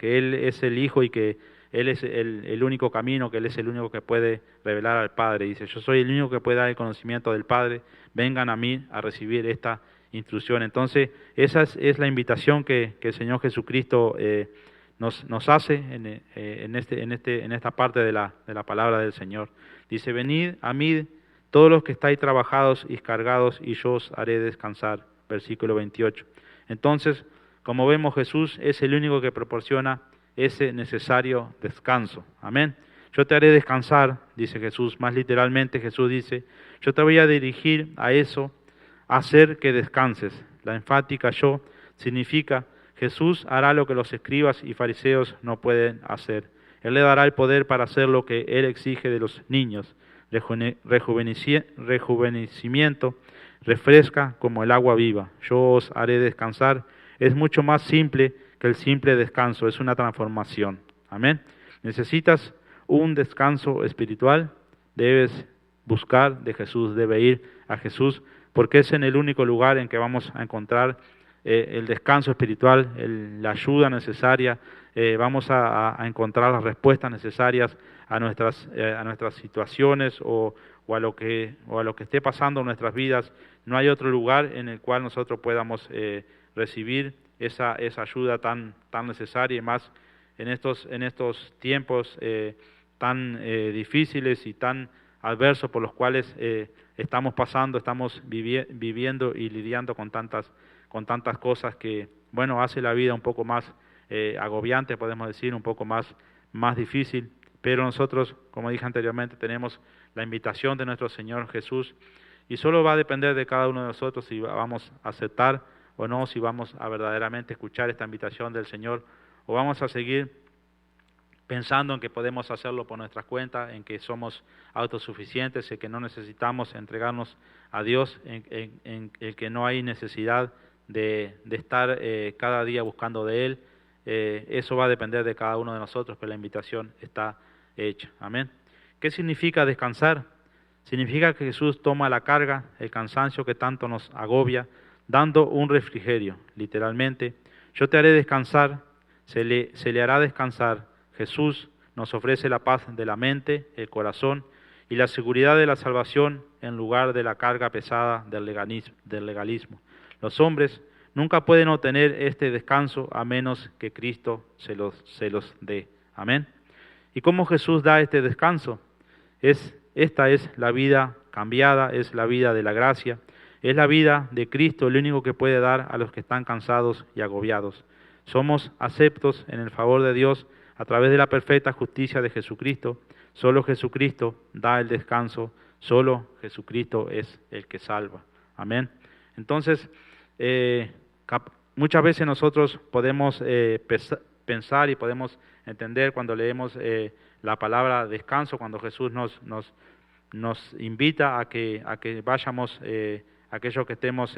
Él es el Hijo y que Él es el único camino, que Él es el único que puede revelar al Padre. Dice: yo soy el único que puede dar el conocimiento del Padre, vengan a mí a recibir esta instrucción. Entonces, esa es la invitación que el Señor Jesucristo nos hace en esta parte de la palabra del Señor. Dice: venid a mí todos los que estáis trabajados y cargados, y yo os haré descansar. Versículo 28. Entonces, como vemos, Jesús es el único que proporciona ese necesario descanso. Amén. Yo te haré descansar, dice Jesús. Más literalmente, Jesús dice: yo te voy a dirigir a eso, a hacer que descanses. La enfática yo significa: Jesús hará lo que los escribas y fariseos no pueden hacer. Él le dará el poder para hacer lo que Él exige de los niños. Rejuvenecimiento, refresca como el agua viva. Yo os haré descansar. Es mucho más simple que el simple descanso, es una transformación. Amén. Necesitas un descanso espiritual, debes buscar de Jesús, debe ir a Jesús, porque es en el único lugar en que vamos a encontrar el descanso espiritual, la ayuda necesaria, vamos a encontrar las respuestas necesarias a nuestras situaciones o o a lo que esté pasando en nuestras vidas, no hay otro lugar en el cual nosotros podamos recibir esa ayuda tan necesaria, y más en estos tiempos tan difíciles y tan adversos por los cuales estamos pasando, estamos viviendo y lidiando con tantas cosas que, bueno, hace la vida un poco más agobiante, podemos decir, un poco más difícil. Pero nosotros, como dije anteriormente, tenemos la invitación de nuestro Señor Jesús, y solo va a depender de cada uno de nosotros si vamos a aceptar o no, si vamos a verdaderamente escuchar esta invitación del Señor, o vamos a seguir pensando en que podemos hacerlo por nuestras cuentas, en que somos autosuficientes, en que no necesitamos entregarnos a Dios, en que no hay necesidad de estar cada día buscando de Él. Eso va a depender de cada uno de nosotros, pero la invitación está hecha. Amén. ¿Qué significa descansar? Significa que Jesús toma la carga, el cansancio que tanto nos agobia, dando un refrigerio, literalmente. Yo te haré descansar, se le hará descansar. Jesús nos ofrece la paz de la mente, el corazón y la seguridad de la salvación en lugar de la carga pesada del legalismo. Los hombres nunca pueden obtener este descanso a menos que Cristo se los dé. Amén. ¿Y cómo Jesús da este descanso? Esta es la vida cambiada, es la vida de la gracia, es la vida de Cristo, el único que puede dar a los que están cansados y agobiados. Somos aceptos en el favor de Dios a través de la perfecta justicia de Jesucristo. Solo Jesucristo da el descanso, solo Jesucristo es el que salva. Amén. Entonces, muchas veces nosotros podemos pensar y podemos entender cuando leemos la palabra descanso, cuando Jesús nos invita a que vayamos, aquellos que estemos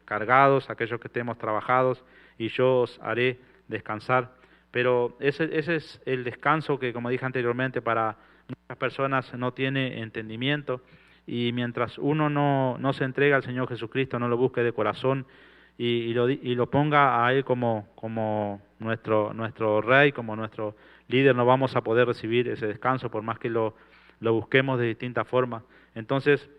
cargados, aquellos que estemos trabajados, y yo os haré descansar. Pero ese es el descanso que, como dije anteriormente, para muchas personas no tiene entendimiento, y mientras uno no se entrega al Señor Jesucristo, no lo busque de corazón y lo ponga a Él como nuestro Rey, como nuestro líder, no vamos a poder recibir ese descanso por más que lo busquemos de distintas formas. Entonces,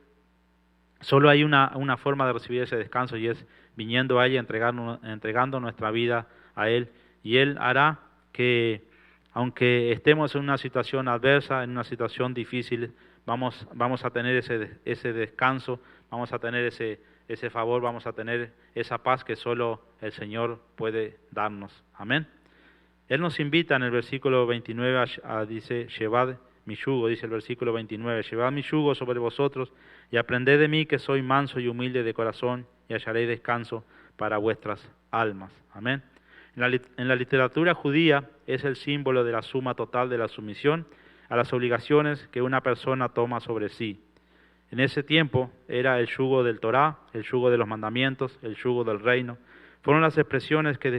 solo hay una forma de recibir ese descanso, y es viniendo a Él y entregando nuestra vida a Él, y Él hará que, aunque estemos en una situación adversa, en una situación difícil, vamos a tener ese descanso, vamos a tener ese favor, vamos a tener esa paz que solo el Señor puede darnos. Amén. Él nos invita en el versículo 29 dice, llevad mi yugo, dice el versículo 29, llevad mi yugo sobre vosotros y aprended de mí, que soy manso y humilde de corazón, y hallaréis descanso para vuestras almas. Amén. En la literatura judía es el símbolo de la suma total de la sumisión a las obligaciones que una persona toma sobre sí. En ese tiempo era el yugo del Torá, el yugo de los mandamientos, el yugo del reino. Son las expresiones que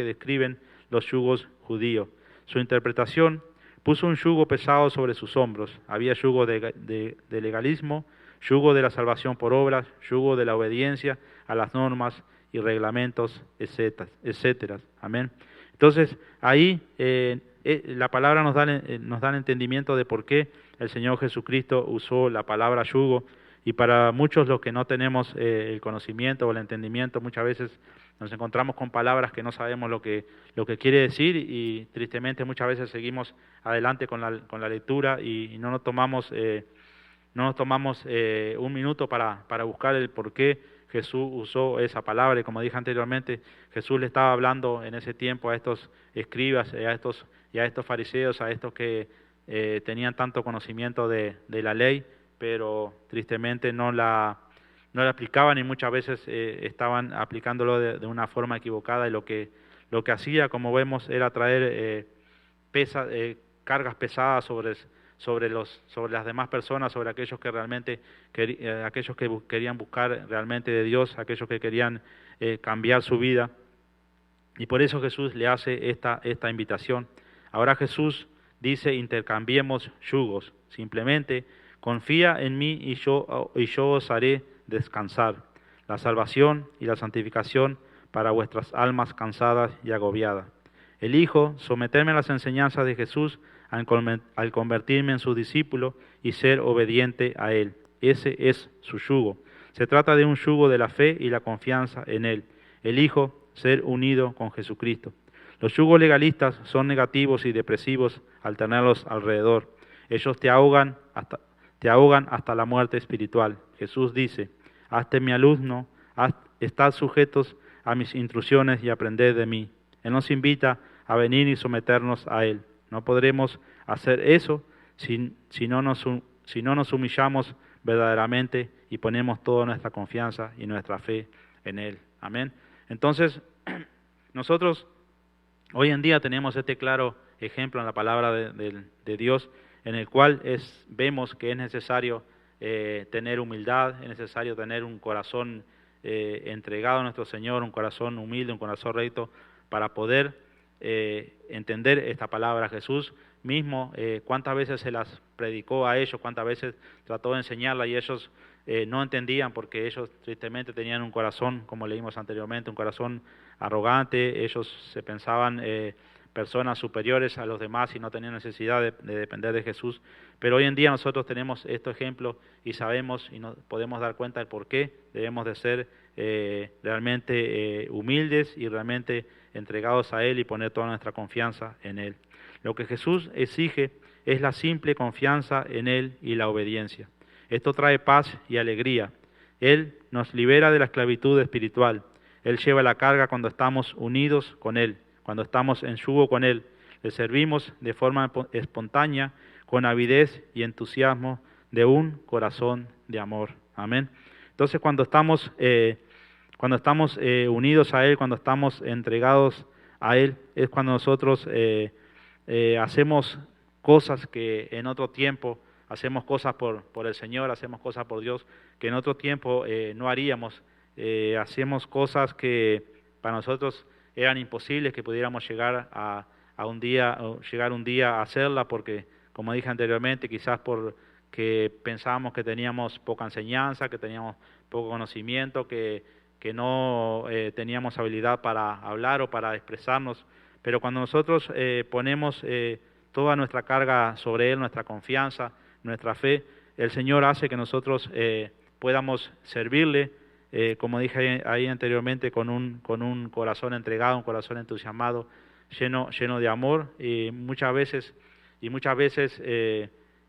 describen los yugos judíos. Su interpretación puso un yugo pesado sobre sus hombros. Había yugo de legalismo, yugo de la salvación por obras, yugo de la obediencia a las normas y reglamentos, etcétera. Amén. Entonces, ahí la palabra nos da el entendimiento de por qué el Señor Jesucristo usó la palabra yugo, y para muchos los que no tenemos el conocimiento o el entendimiento, muchas veces nos encontramos con palabras que no sabemos lo que quiere decir, y tristemente muchas veces seguimos adelante con la lectura y no nos tomamos un minuto para buscar el por qué Jesús usó esa palabra. Y como dije anteriormente, Jesús le estaba hablando en ese tiempo a estos escribas, a estos fariseos, a estos que tenían tanto conocimiento de la ley, pero tristemente no la aplicaban, y muchas veces estaban aplicándolo de una forma equivocada, y lo que hacía, como vemos, era traer cargas pesadas sobre las demás personas, sobre aquellos que realmente querían buscar realmente de Dios, aquellos que querían cambiar su vida. Y por eso Jesús le hace esta invitación. Ahora Jesús dice: intercambiemos yugos. Simplemente confía en mí y yo os haré descansar. La salvación y la santificación para vuestras almas cansadas y agobiadas. Elijo someterme a las enseñanzas de Jesús al convertirme en su discípulo y ser obediente a Él. Ese es su yugo. Se trata de un yugo de la fe y la confianza en Él. Elijo ser unido con Jesucristo. Los yugos legalistas son negativos y depresivos al tenerlos alrededor. Ellos te ahogan hasta la muerte espiritual. Jesús dice, hazte mi alumno, estad sujetos a mis instrucciones y aprended de mí. Él nos invita a venir y someternos a Él. No podremos hacer eso si no nos humillamos verdaderamente y ponemos toda nuestra confianza y nuestra fe en Él. Amén. Entonces, nosotros hoy en día tenemos este claro ejemplo en la palabra de Dios, en el cual vemos que es necesario tener humildad, es necesario tener un corazón entregado a nuestro Señor, un corazón humilde, un corazón recto, para poder entender esta palabra. Jesús mismo, cuántas veces se las predicó a ellos, cuántas veces trató de enseñarla y ellos no entendían, porque ellos tristemente tenían un corazón, como leímos anteriormente, un corazón arrogante. Ellos se pensaban personas superiores a los demás y no tenían necesidad de depender de Jesús. Pero hoy en día nosotros tenemos estos ejemplos y sabemos y nos podemos dar cuenta del por qué debemos de ser realmente humildes y realmente entregados a Él y poner toda nuestra confianza en Él. Lo que Jesús exige es la simple confianza en Él y la obediencia. Esto trae paz y alegría. Él nos libera de la esclavitud espiritual. Él lleva la carga cuando estamos unidos con Él, cuando estamos en yugo con Él. Le servimos de forma espontánea, con avidez y entusiasmo de un corazón de amor. Amén. Entonces, cuando estamos unidos a Él, cuando estamos entregados a Él, es cuando nosotros hacemos cosas que en otro tiempo, hacemos cosas por el Señor, hacemos cosas por Dios que en otro tiempo no haríamos. Hacemos cosas que para nosotros eran imposibles, que pudiéramos llegar un día a hacerla, porque, como dije anteriormente, quizás porque pensábamos que teníamos poca enseñanza, que teníamos poco conocimiento, que no teníamos habilidad para hablar o para expresarnos. Pero cuando nosotros ponemos toda nuestra carga sobre Él, nuestra confianza, nuestra fe, el Señor hace que nosotros podamos servirle, como dije ahí anteriormente, con un corazón entregado, un corazón entusiasmado, lleno de amor. Y muchas veces,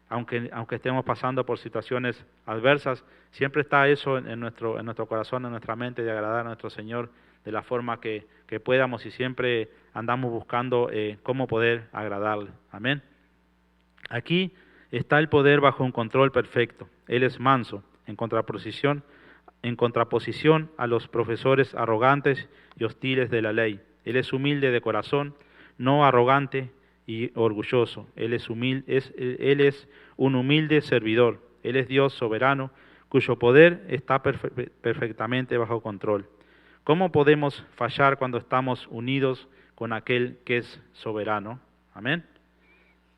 aunque estemos pasando por situaciones adversas, siempre está eso en nuestro corazón, en nuestra mente, de agradar a nuestro Señor de la forma que podamos, y siempre andamos buscando cómo poder agradarle. Amén. Aquí está el poder bajo un control perfecto. Él es manso, en contraposición a los profesores arrogantes y hostiles de la ley. Él es humilde de corazón, no arrogante y orgulloso. Él es un humilde servidor. Él es Dios soberano, cuyo poder está perfectamente bajo control. ¿Cómo podemos fallar cuando estamos unidos con aquel que es soberano? Amén.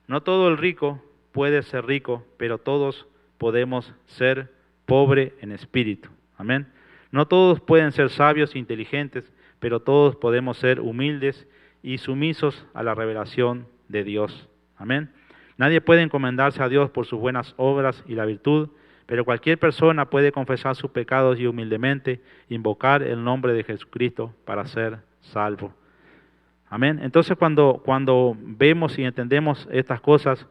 No todo el rico puede ser rico, pero todos podemos ser pobres en espíritu. Amén. No todos pueden ser sabios e inteligentes, pero todos podemos ser humildes y sumisos a la revelación de Dios. Amén. Nadie puede encomendarse a Dios por sus buenas obras y la virtud, pero cualquier persona puede confesar sus pecados y humildemente invocar el nombre de Jesucristo para ser salvo. Amén. Entonces, cuando vemos y entendemos estas cosas,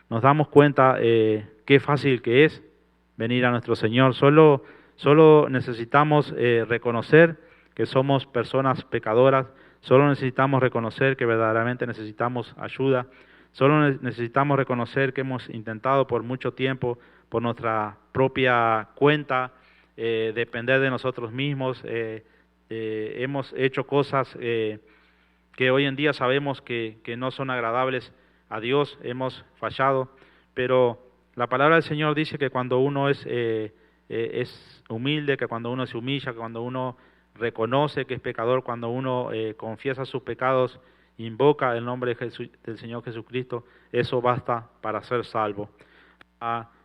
nos damos cuenta qué fácil que es venir a nuestro Señor. Solo necesitamos reconocer que somos personas pecadoras. Solo necesitamos reconocer que verdaderamente necesitamos ayuda. Solo necesitamos reconocer que hemos intentado por mucho tiempo, por nuestra propia cuenta, depender de nosotros mismos. Hemos hecho cosas que hoy en día sabemos que no son agradables a Dios. Hemos fallado, pero la palabra del Señor dice que cuando uno es humilde, que cuando uno se humilla, que cuando uno reconoce que es pecador, cuando uno confiesa sus pecados, invoca el nombre del Señor Jesucristo, eso basta para ser salvo.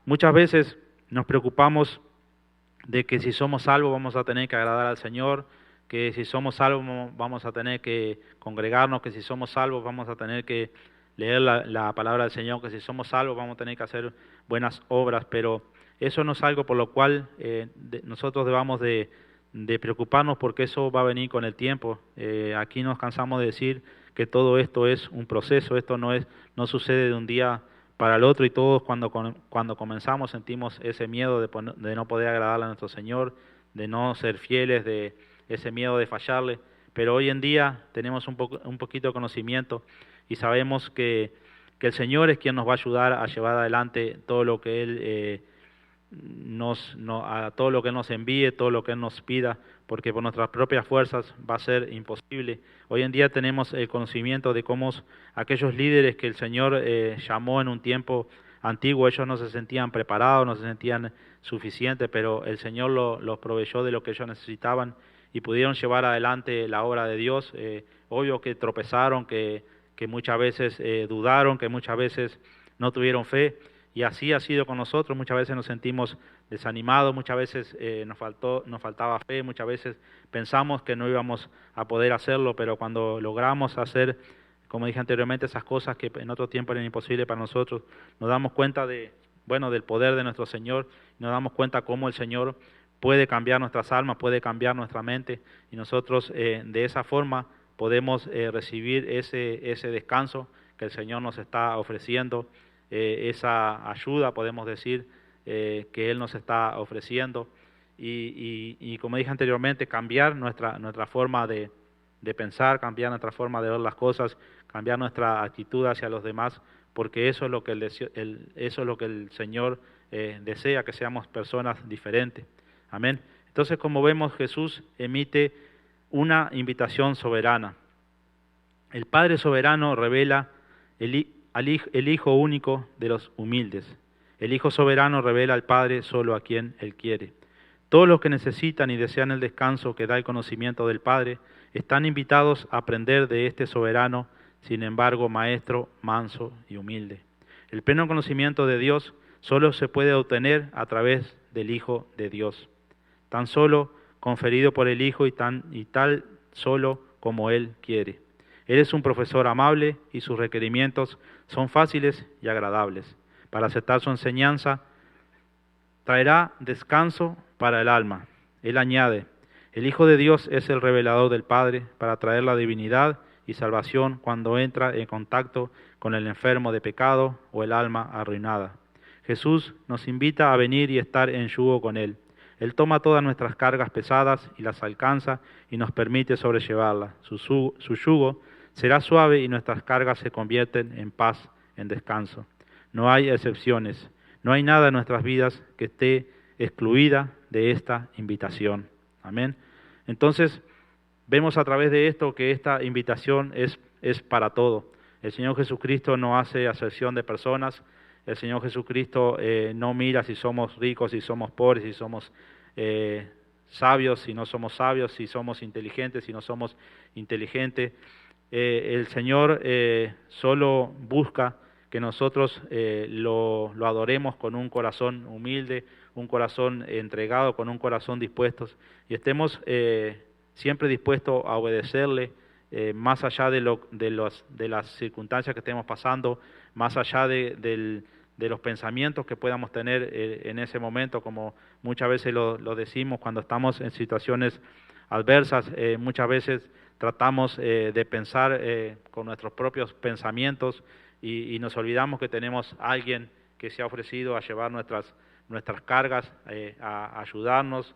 Muchas veces nos preocupamos de que si somos salvos vamos a tener que agradar al Señor, que si somos salvos vamos a tener que congregarnos, que si somos salvos vamos a tener que leer la palabra del Señor, que si somos salvos vamos a tener que hacer buenas obras, pero eso no es algo por lo cual nosotros debamos de preocuparnos, porque eso va a venir con el tiempo. Aquí nos cansamos de decir que todo esto es un proceso, esto no sucede de un día para el otro, y todos cuando comenzamos sentimos ese miedo de no poder agradarle a nuestro Señor, de no ser fieles, de ese miedo de fallarle, pero hoy en día tenemos un poquito de conocimiento y sabemos que el Señor es quien nos va a ayudar a llevar adelante todo lo que Él a todo lo que Él nos envíe, todo lo que Él nos pida, porque por nuestras propias fuerzas va a ser imposible. Hoy en día tenemos el conocimiento de cómo aquellos líderes que el Señor llamó en un tiempo antiguo, ellos no se sentían preparados, no se sentían suficientes, pero el Señor los proveyó de lo que ellos necesitaban y pudieron llevar adelante la obra de Dios. Obvio que tropezaron, que muchas veces dudaron, que muchas veces no tuvieron fe, y así ha sido con nosotros. Muchas veces nos sentimos desanimados, muchas veces nos faltaba fe, muchas veces pensamos que no íbamos a poder hacerlo, pero cuando logramos hacer, como dije anteriormente, esas cosas que en otro tiempo eran imposibles para nosotros, nos damos cuenta del poder de nuestro Señor, nos damos cuenta cómo el Señor puede cambiar nuestras almas, puede cambiar nuestra mente, y nosotros de esa forma podemos recibir ese descanso que el Señor nos está ofreciendo, esa ayuda, podemos decir, que Él nos está ofreciendo, y como dije anteriormente, cambiar nuestra forma de pensar, cambiar nuestra forma de ver las cosas, cambiar nuestra actitud hacia los demás, porque eso es lo que eso es lo que el Señor desea, que seamos personas diferentes. Amén. Entonces, como vemos, Jesús emite una invitación soberana. El Padre soberano revela el Hijo único de los humildes. El Hijo soberano revela al Padre solo a quien Él quiere. Todos los que necesitan y desean el descanso que da el conocimiento del Padre están invitados a aprender de este soberano, sin embargo, maestro, manso y humilde. El pleno conocimiento de Dios solo se puede obtener a través del Hijo de Dios, tan solo conferido por el Hijo y tal solo como Él quiere. Él es un profesor amable y sus requerimientos son fáciles y agradables. Para aceptar su enseñanza, traerá descanso para el alma. Él añade, el Hijo de Dios es el revelador del Padre para traer la divinidad y salvación cuando entra en contacto con el enfermo de pecado o el alma arruinada. Jesús nos invita a venir y estar en yugo con Él. Él toma todas nuestras cargas pesadas y las alcanza y nos permite sobrellevarlas. Su yugo será suave y nuestras cargas se convierten en paz, en descanso. No hay excepciones. No hay nada en nuestras vidas que esté excluida de esta invitación. Amén. Entonces, vemos a través de esto que esta invitación es para todo. El Señor Jesucristo no hace acepción de personas. El Señor Jesucristo no mira si somos ricos, si somos pobres, si somos sabios, si no somos sabios, si somos inteligentes, si no somos inteligentes. El Señor solo busca que nosotros lo adoremos con un corazón humilde, un corazón entregado, con un corazón dispuesto, y estemos siempre dispuestos a obedecerle, más allá de las circunstancias que estemos pasando, más allá de los pensamientos que podamos tener en ese momento, como muchas veces lo decimos cuando estamos en situaciones adversas. Muchas veces tratamos de pensar con nuestros propios pensamientos y nos olvidamos que tenemos a alguien que se ha ofrecido a llevar nuestras cargas, a ayudarnos.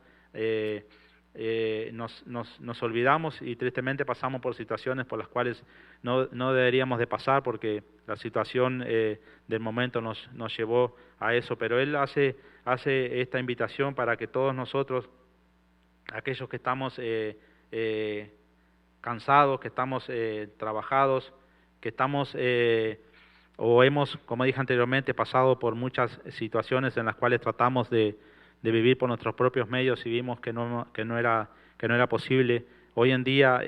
Nos olvidamos y tristemente pasamos por situaciones por las cuales no deberíamos de pasar, porque la situación del momento nos llevó a eso, pero Él hace esta invitación para que todos nosotros, aquellos que estamos cansados, que estamos trabajados, que estamos o hemos, como dije anteriormente, pasado por muchas situaciones en las cuales tratamos de vivir por nuestros propios medios y vimos que no era posible. Hoy en día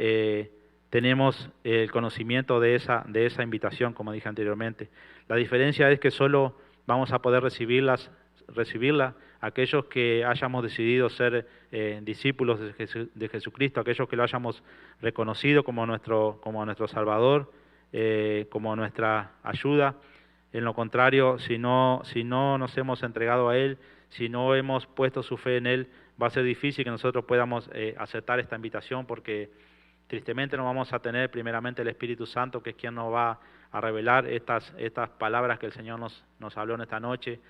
tenemos el conocimiento de esa invitación, como dije anteriormente. La diferencia es que solo vamos a poder recibirla aquellos que hayamos decidido ser discípulos de Jesucristo, aquellos que lo hayamos reconocido como nuestro Salvador, como nuestra ayuda. En lo contrario, si no nos hemos entregado a Él, si no hemos puesto su fe en Él, va a ser difícil que nosotros podamos aceptar esta invitación, porque tristemente no vamos a tener primeramente el Espíritu Santo, que es quien nos va a revelar estas palabras que el Señor nos habló en esta noche.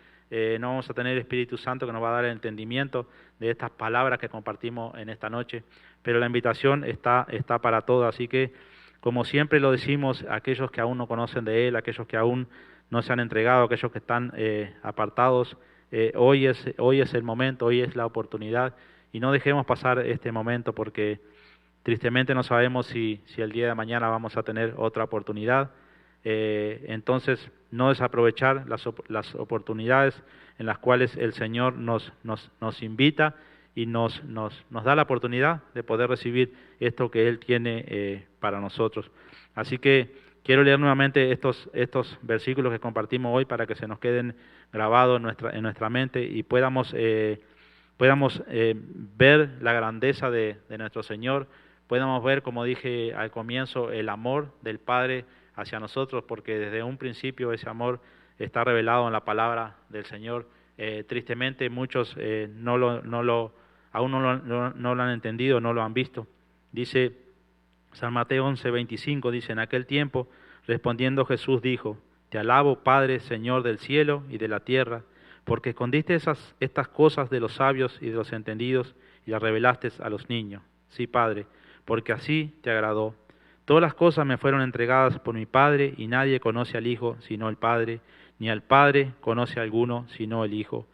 No vamos a tener el Espíritu Santo que nos va a dar el entendimiento de estas palabras que compartimos en esta noche, pero la invitación está para todos. Así que, como siempre lo decimos, aquellos que aún no conocen de Él, aquellos que aún no se han entregado, aquellos que están apartados, hoy es el momento, hoy es la oportunidad, y no dejemos pasar este momento, porque tristemente no sabemos si el día de mañana vamos a tener otra oportunidad. Entonces, no desaprovechar las oportunidades en las cuales el Señor nos invita y nos da la oportunidad de poder recibir esto que Él tiene para nosotros. Así que quiero leer nuevamente estos versículos que compartimos hoy para que se nos queden grabados en nuestra mente y podamos ver la grandeza de nuestro Señor, podamos ver, como dije al comienzo, el amor del Padre hacia nosotros, porque desde un principio ese amor está revelado en la palabra del Señor. Tristemente muchos aún no lo han entendido, no lo han visto. Dice San Mateo 11:25, dice: en aquel tiempo, respondiendo Jesús dijo: Te alabo, Padre, Señor del cielo y de la tierra, porque escondiste estas cosas de los sabios y de los entendidos y las revelaste a los niños. Sí, Padre, porque así te agradó. Todas las cosas me fueron entregadas por mi Padre, y nadie conoce al Hijo sino el Padre, ni al Padre conoce a alguno sino el Hijo,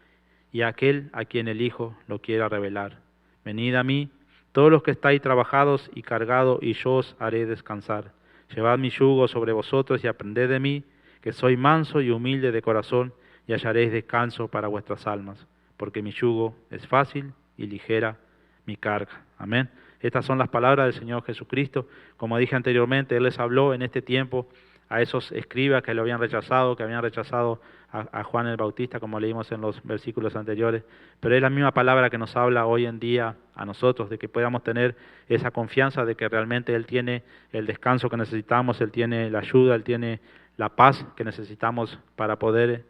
y a aquel a quien el Hijo lo quiera revelar. Venid a mí, todos los que estáis trabajados y cargados, y yo os haré descansar. Llevad mi yugo sobre vosotros y aprended de mí, que soy manso y humilde de corazón, y hallaréis descanso para vuestras almas, porque mi yugo es fácil y ligera mi carga. Amén. Estas son las palabras del Señor Jesucristo. Como dije anteriormente, Él les habló en este tiempo a esos escribas que lo habían rechazado, a Juan el Bautista, como leímos en los versículos anteriores. Pero es la misma palabra que nos habla hoy en día a nosotros, de que podamos tener esa confianza de que realmente Él tiene el descanso que necesitamos, Él tiene la ayuda, Él tiene la paz que necesitamos para poder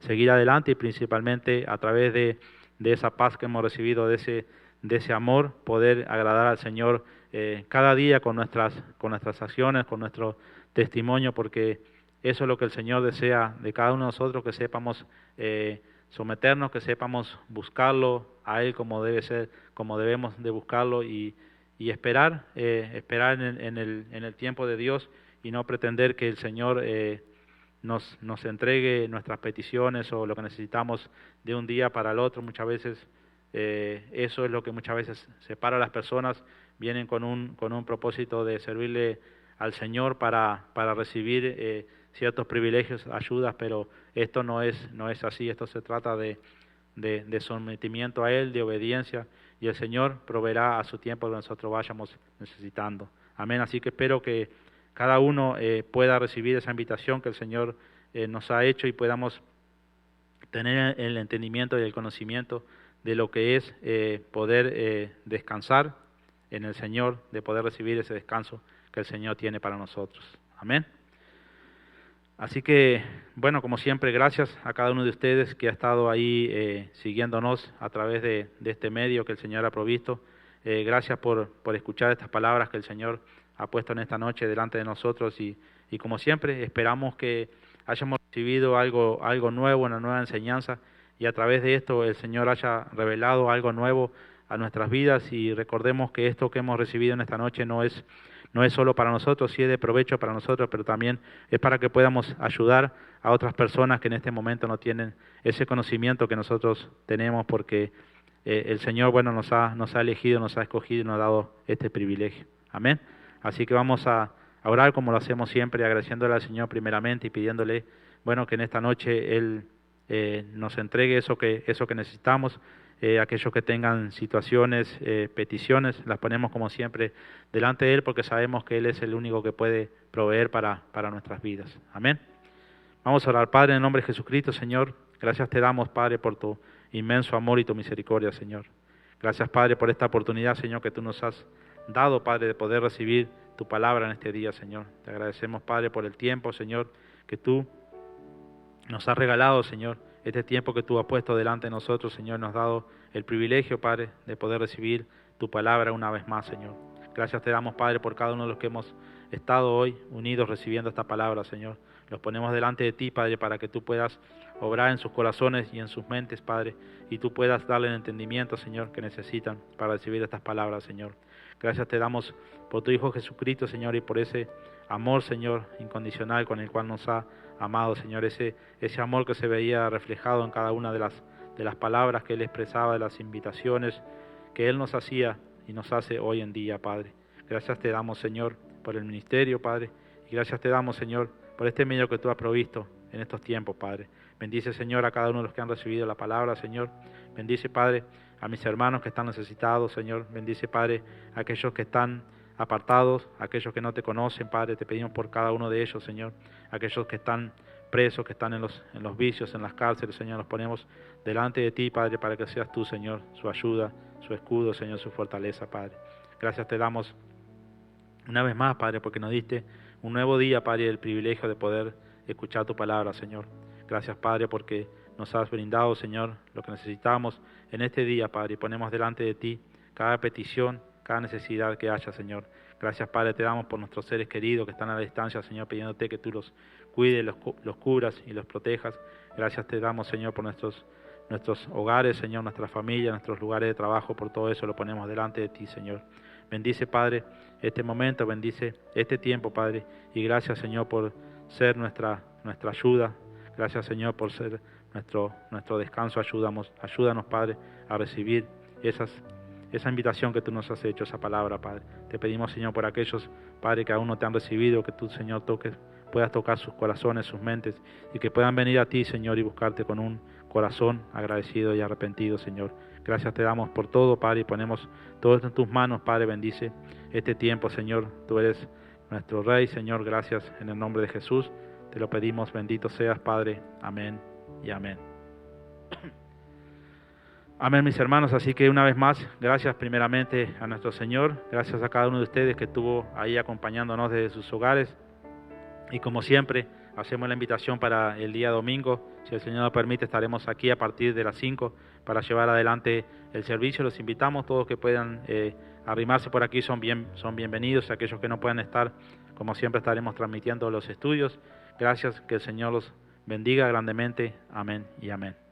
seguir adelante, y principalmente a través de esa paz que hemos recibido, de ese amor, poder agradar al Señor cada día con nuestras acciones, con nuestro testimonio, porque eso es lo que el Señor desea de cada uno de nosotros, que sepamos someternos, que sepamos buscarlo a Él como debe ser, como debemos de buscarlo, y esperar en el tiempo de Dios, y no pretender que el Señor nos entregue nuestras peticiones o lo que necesitamos de un día para el otro. Muchas veces eso es lo que muchas veces separa a las personas. Vienen con un propósito de servirle al Señor para recibir ciertos privilegios, ayudas, pero esto no es así. Esto se trata de sometimiento a Él, de obediencia, y el Señor proveerá a su tiempo lo que nosotros vayamos necesitando. Amén. Así que espero que cada uno pueda recibir esa invitación que el Señor nos ha hecho, y podamos tener el entendimiento y el conocimiento de lo que es poder descansar en el Señor, de poder recibir ese descanso que el Señor tiene para nosotros. Amén. Así que, bueno, como siempre, gracias a cada uno de ustedes que ha estado ahí siguiéndonos a través de este medio que el Señor ha provisto. Gracias por escuchar estas palabras que el Señor ha puesto en esta noche delante de nosotros, y como siempre esperamos que hayamos recibido algo nuevo, una nueva enseñanza, y a través de esto el Señor haya revelado algo nuevo a nuestras vidas. Y recordemos que esto que hemos recibido en esta noche no es solo para nosotros, sí es de provecho para nosotros, pero también es para que podamos ayudar a otras personas que en este momento no tienen ese conocimiento que nosotros tenemos, porque el Señor, bueno, nos ha elegido, nos ha escogido y nos ha dado este privilegio. Amén. Así que vamos a orar como lo hacemos siempre, agradeciéndole al Señor primeramente y pidiéndole, bueno, que en esta noche Él nos entregue eso que necesitamos. Aquellos que tengan situaciones, peticiones, las ponemos como siempre delante de Él, porque sabemos que Él es el único que puede proveer para nuestras vidas. Amén. Vamos a orar. Padre, en el nombre de Jesucristo, Señor, gracias te damos, Padre, por tu inmenso amor y tu misericordia, Señor. Gracias, Padre, por esta oportunidad, Señor, que tú nos has dado, Padre, de poder recibir tu palabra en este día, Señor. Te agradecemos, Padre, por el tiempo, Señor, que tú nos has regalado, Señor. Este tiempo que tú has puesto delante de nosotros, Señor, nos has dado el privilegio, Padre, de poder recibir tu palabra una vez más, Señor. Gracias te damos, Padre, por cada uno de los que hemos estado hoy unidos recibiendo esta palabra, Señor. Los ponemos delante de ti, Padre, para que tú puedas obrar en sus corazones y en sus mentes, Padre, y tú puedas darle el entendimiento, Señor, que necesitan para recibir estas palabras, Señor. Gracias te damos por tu Hijo Jesucristo, Señor, y por ese amor, Señor, incondicional con el cual nos ha amado, Señor, ese amor que se veía reflejado en cada una de las palabras que Él expresaba, de las invitaciones que Él nos hacía y nos hace hoy en día, Padre. Gracias te damos, Señor, por el ministerio, Padre, y gracias te damos, Señor, por este medio que tú has provisto en estos tiempos, Padre. Bendice, Señor, a cada uno de los que han recibido la palabra, Señor. Bendice, Padre, a mis hermanos que están necesitados, Señor. Bendice, Padre, a aquellos que están apartados, a aquellos que no te conocen, Padre. Te pedimos por cada uno de ellos, Señor. Aquellos que están presos, que están en los vicios, en las cárceles, Señor. Los ponemos delante de ti, Padre, para que seas tú, Señor, su ayuda, su escudo, Señor, su fortaleza, Padre. Gracias te damos una vez más, Padre, porque nos diste un nuevo día, Padre, y el privilegio de poder escuchar tu palabra, Señor. Gracias, Padre, porque nos has brindado, Señor, lo que necesitamos en este día, Padre, y ponemos delante de ti cada petición, cada necesidad que haya, Señor. Gracias, Padre, te damos por nuestros seres queridos que están a la distancia, Señor, pidiéndote que tú los cuides, los cubras y los protejas. Gracias te damos, Señor, por nuestros hogares, Señor, nuestras familias, nuestros lugares de trabajo, por todo eso lo ponemos delante de ti, Señor. Bendice, Padre, este momento, bendice este tiempo, Padre, y gracias, Señor, por ser nuestra ayuda. Gracias, Señor, por ser nuestro descanso. Ayúdanos, Padre, a recibir esa invitación que tú nos has hecho, esa palabra, Padre. Te pedimos, Señor, por aquellos, Padre, que aún no te han recibido, que tú, Señor, puedas tocar sus corazones, sus mentes, y que puedan venir a ti, Señor, y buscarte con un corazón agradecido y arrepentido, Señor. Gracias te damos por todo, Padre, y ponemos todo esto en tus manos, Padre. Bendice este tiempo, Señor. Tú eres nuestro Rey, Señor. Gracias en el nombre de Jesús. Te lo pedimos, bendito seas, Padre. Amén y amén. Amén, mis hermanos. Así que una vez más, gracias primeramente a nuestro Señor. Gracias a cada uno de ustedes que estuvo ahí acompañándonos desde sus hogares. Y como siempre, hacemos la invitación para el día domingo. Si el Señor nos permite, estaremos aquí a partir de las 5 para llevar adelante el servicio. Los invitamos, todos que puedan arrimarse por aquí son bienvenidos. Aquellos que no puedan estar, como siempre, estaremos transmitiendo los estudios. Gracias, que el Señor los bendiga grandemente. Amén y amén.